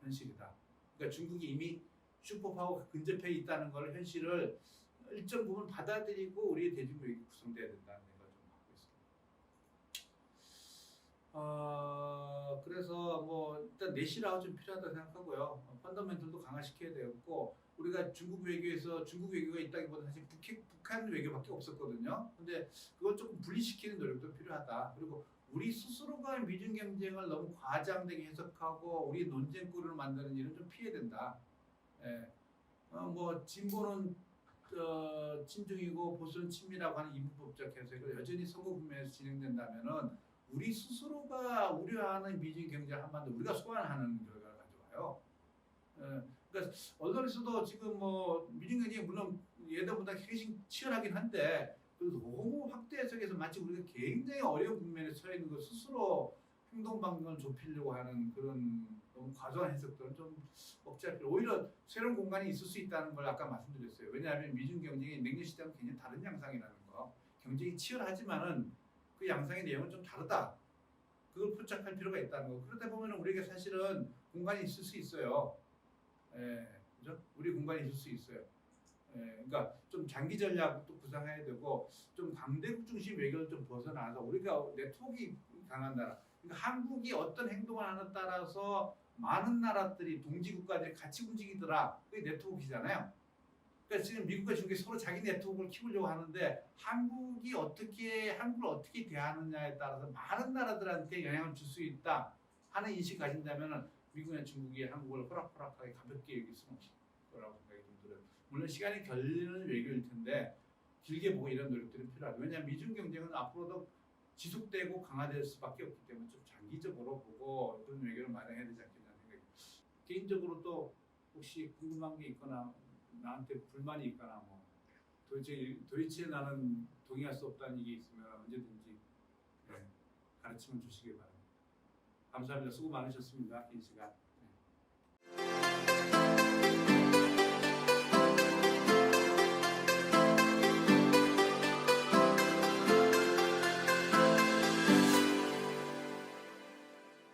현실이다. 그러니까 중국이 이미 슈퍼파워가 근접해 있다는 걸 현실을 일정 부분 받아들이고 우리의 대중교육이 구성돼야 된다는 생각을 좀 하고 있습니다. 그래서 뭐 일단 내실화가 좀 필요하다고 생각하고요. 펀더멘털도 강화시켜야 되겠고 우리가 중국 외교에서 중국 외교가 있다기보다 사실 북한 외교밖에 없었거든요. 근데 그걸 조금 분리시키는 노력도 필요하다. 그리고 우리 스스로가 미중 경쟁을 너무 과장되게 해석하고 우리 논쟁거리를 만드는 일은 좀 피해야 된다. 뭐 진보는 친중이고 보수는 친미라고 하는 이분법적 해석을 여전히 선거 국면에서 진행된다면은 우리 스스로가 우려하는 미중 경쟁 한반도 우리가 소환하는 결과를 가져와요. 그러니까 언론에서도 지금 뭐 미중 경쟁이 물론 예전보다 훨씬 치열하긴 한데 너무 확대 해석해서 마치 우리가 굉장히 어려운 국면에 처해 있는 것 스스로 행동 반경을 좁히려고 하는 그런 너무 과도한 해석들은 좀 억제할 필요. 오히려 새로운 공간이 있을 수 있다는 걸 아까 말씀드렸어요. 왜냐하면 미중 경쟁이 냉전 시대하고 굉장히 다른 양상이라는 거. 경쟁이 치열하지만은 그 양상의 내용은 좀 다르다. 그걸 포착할 필요가 있다는 거. 그러다 보면 우리가 사실은 공간이 있을 수 있어요. 그죠? 우리 공간이 있을 수 있어요. 그러니까 좀 장기 전략도 구상해야 되고 좀 강대국 중심 외교를 좀 벗어나서 우리가 네트워크가 강한 나라. 그러니까 한국이 어떤 행동을 하는 따라서 많은 나라들이 동지국가들이 같이 움직이더라. 그게 네트워크잖아요. 그러니까 지금 미국과 중국이 서로 자기 네트워크를 키우려고 하는데 한국을 어떻게 대하느냐에 따라서 많은 나라들한테 영향을 줄 수 있다 하는 인식 가진다면 미국이나 중국이 한국을 호락호락하게 가볍게 여길 수는 없을 거라고 생각이 좀 들어요. 물론 시간이 걸리는 외교일 텐데 길게 보고 이런 노력들이 필요하다. 왜냐하면 미중 경쟁은 앞으로도 지속되고 강화될 수밖에 없기 때문에 좀 장기적으로 보고 그런 외교를 마련해야 되지 않겠냐는 생각이. 개인적으로 또 혹시 궁금한 게 있거나 나한테 불만이 있거나 뭐 도대체 나는 동의할 수 없다는 얘기 있으면 언제든지 가르침을 주시기 바랍니다. 감사합니다. 수고 많으셨습니다. 긴 시간.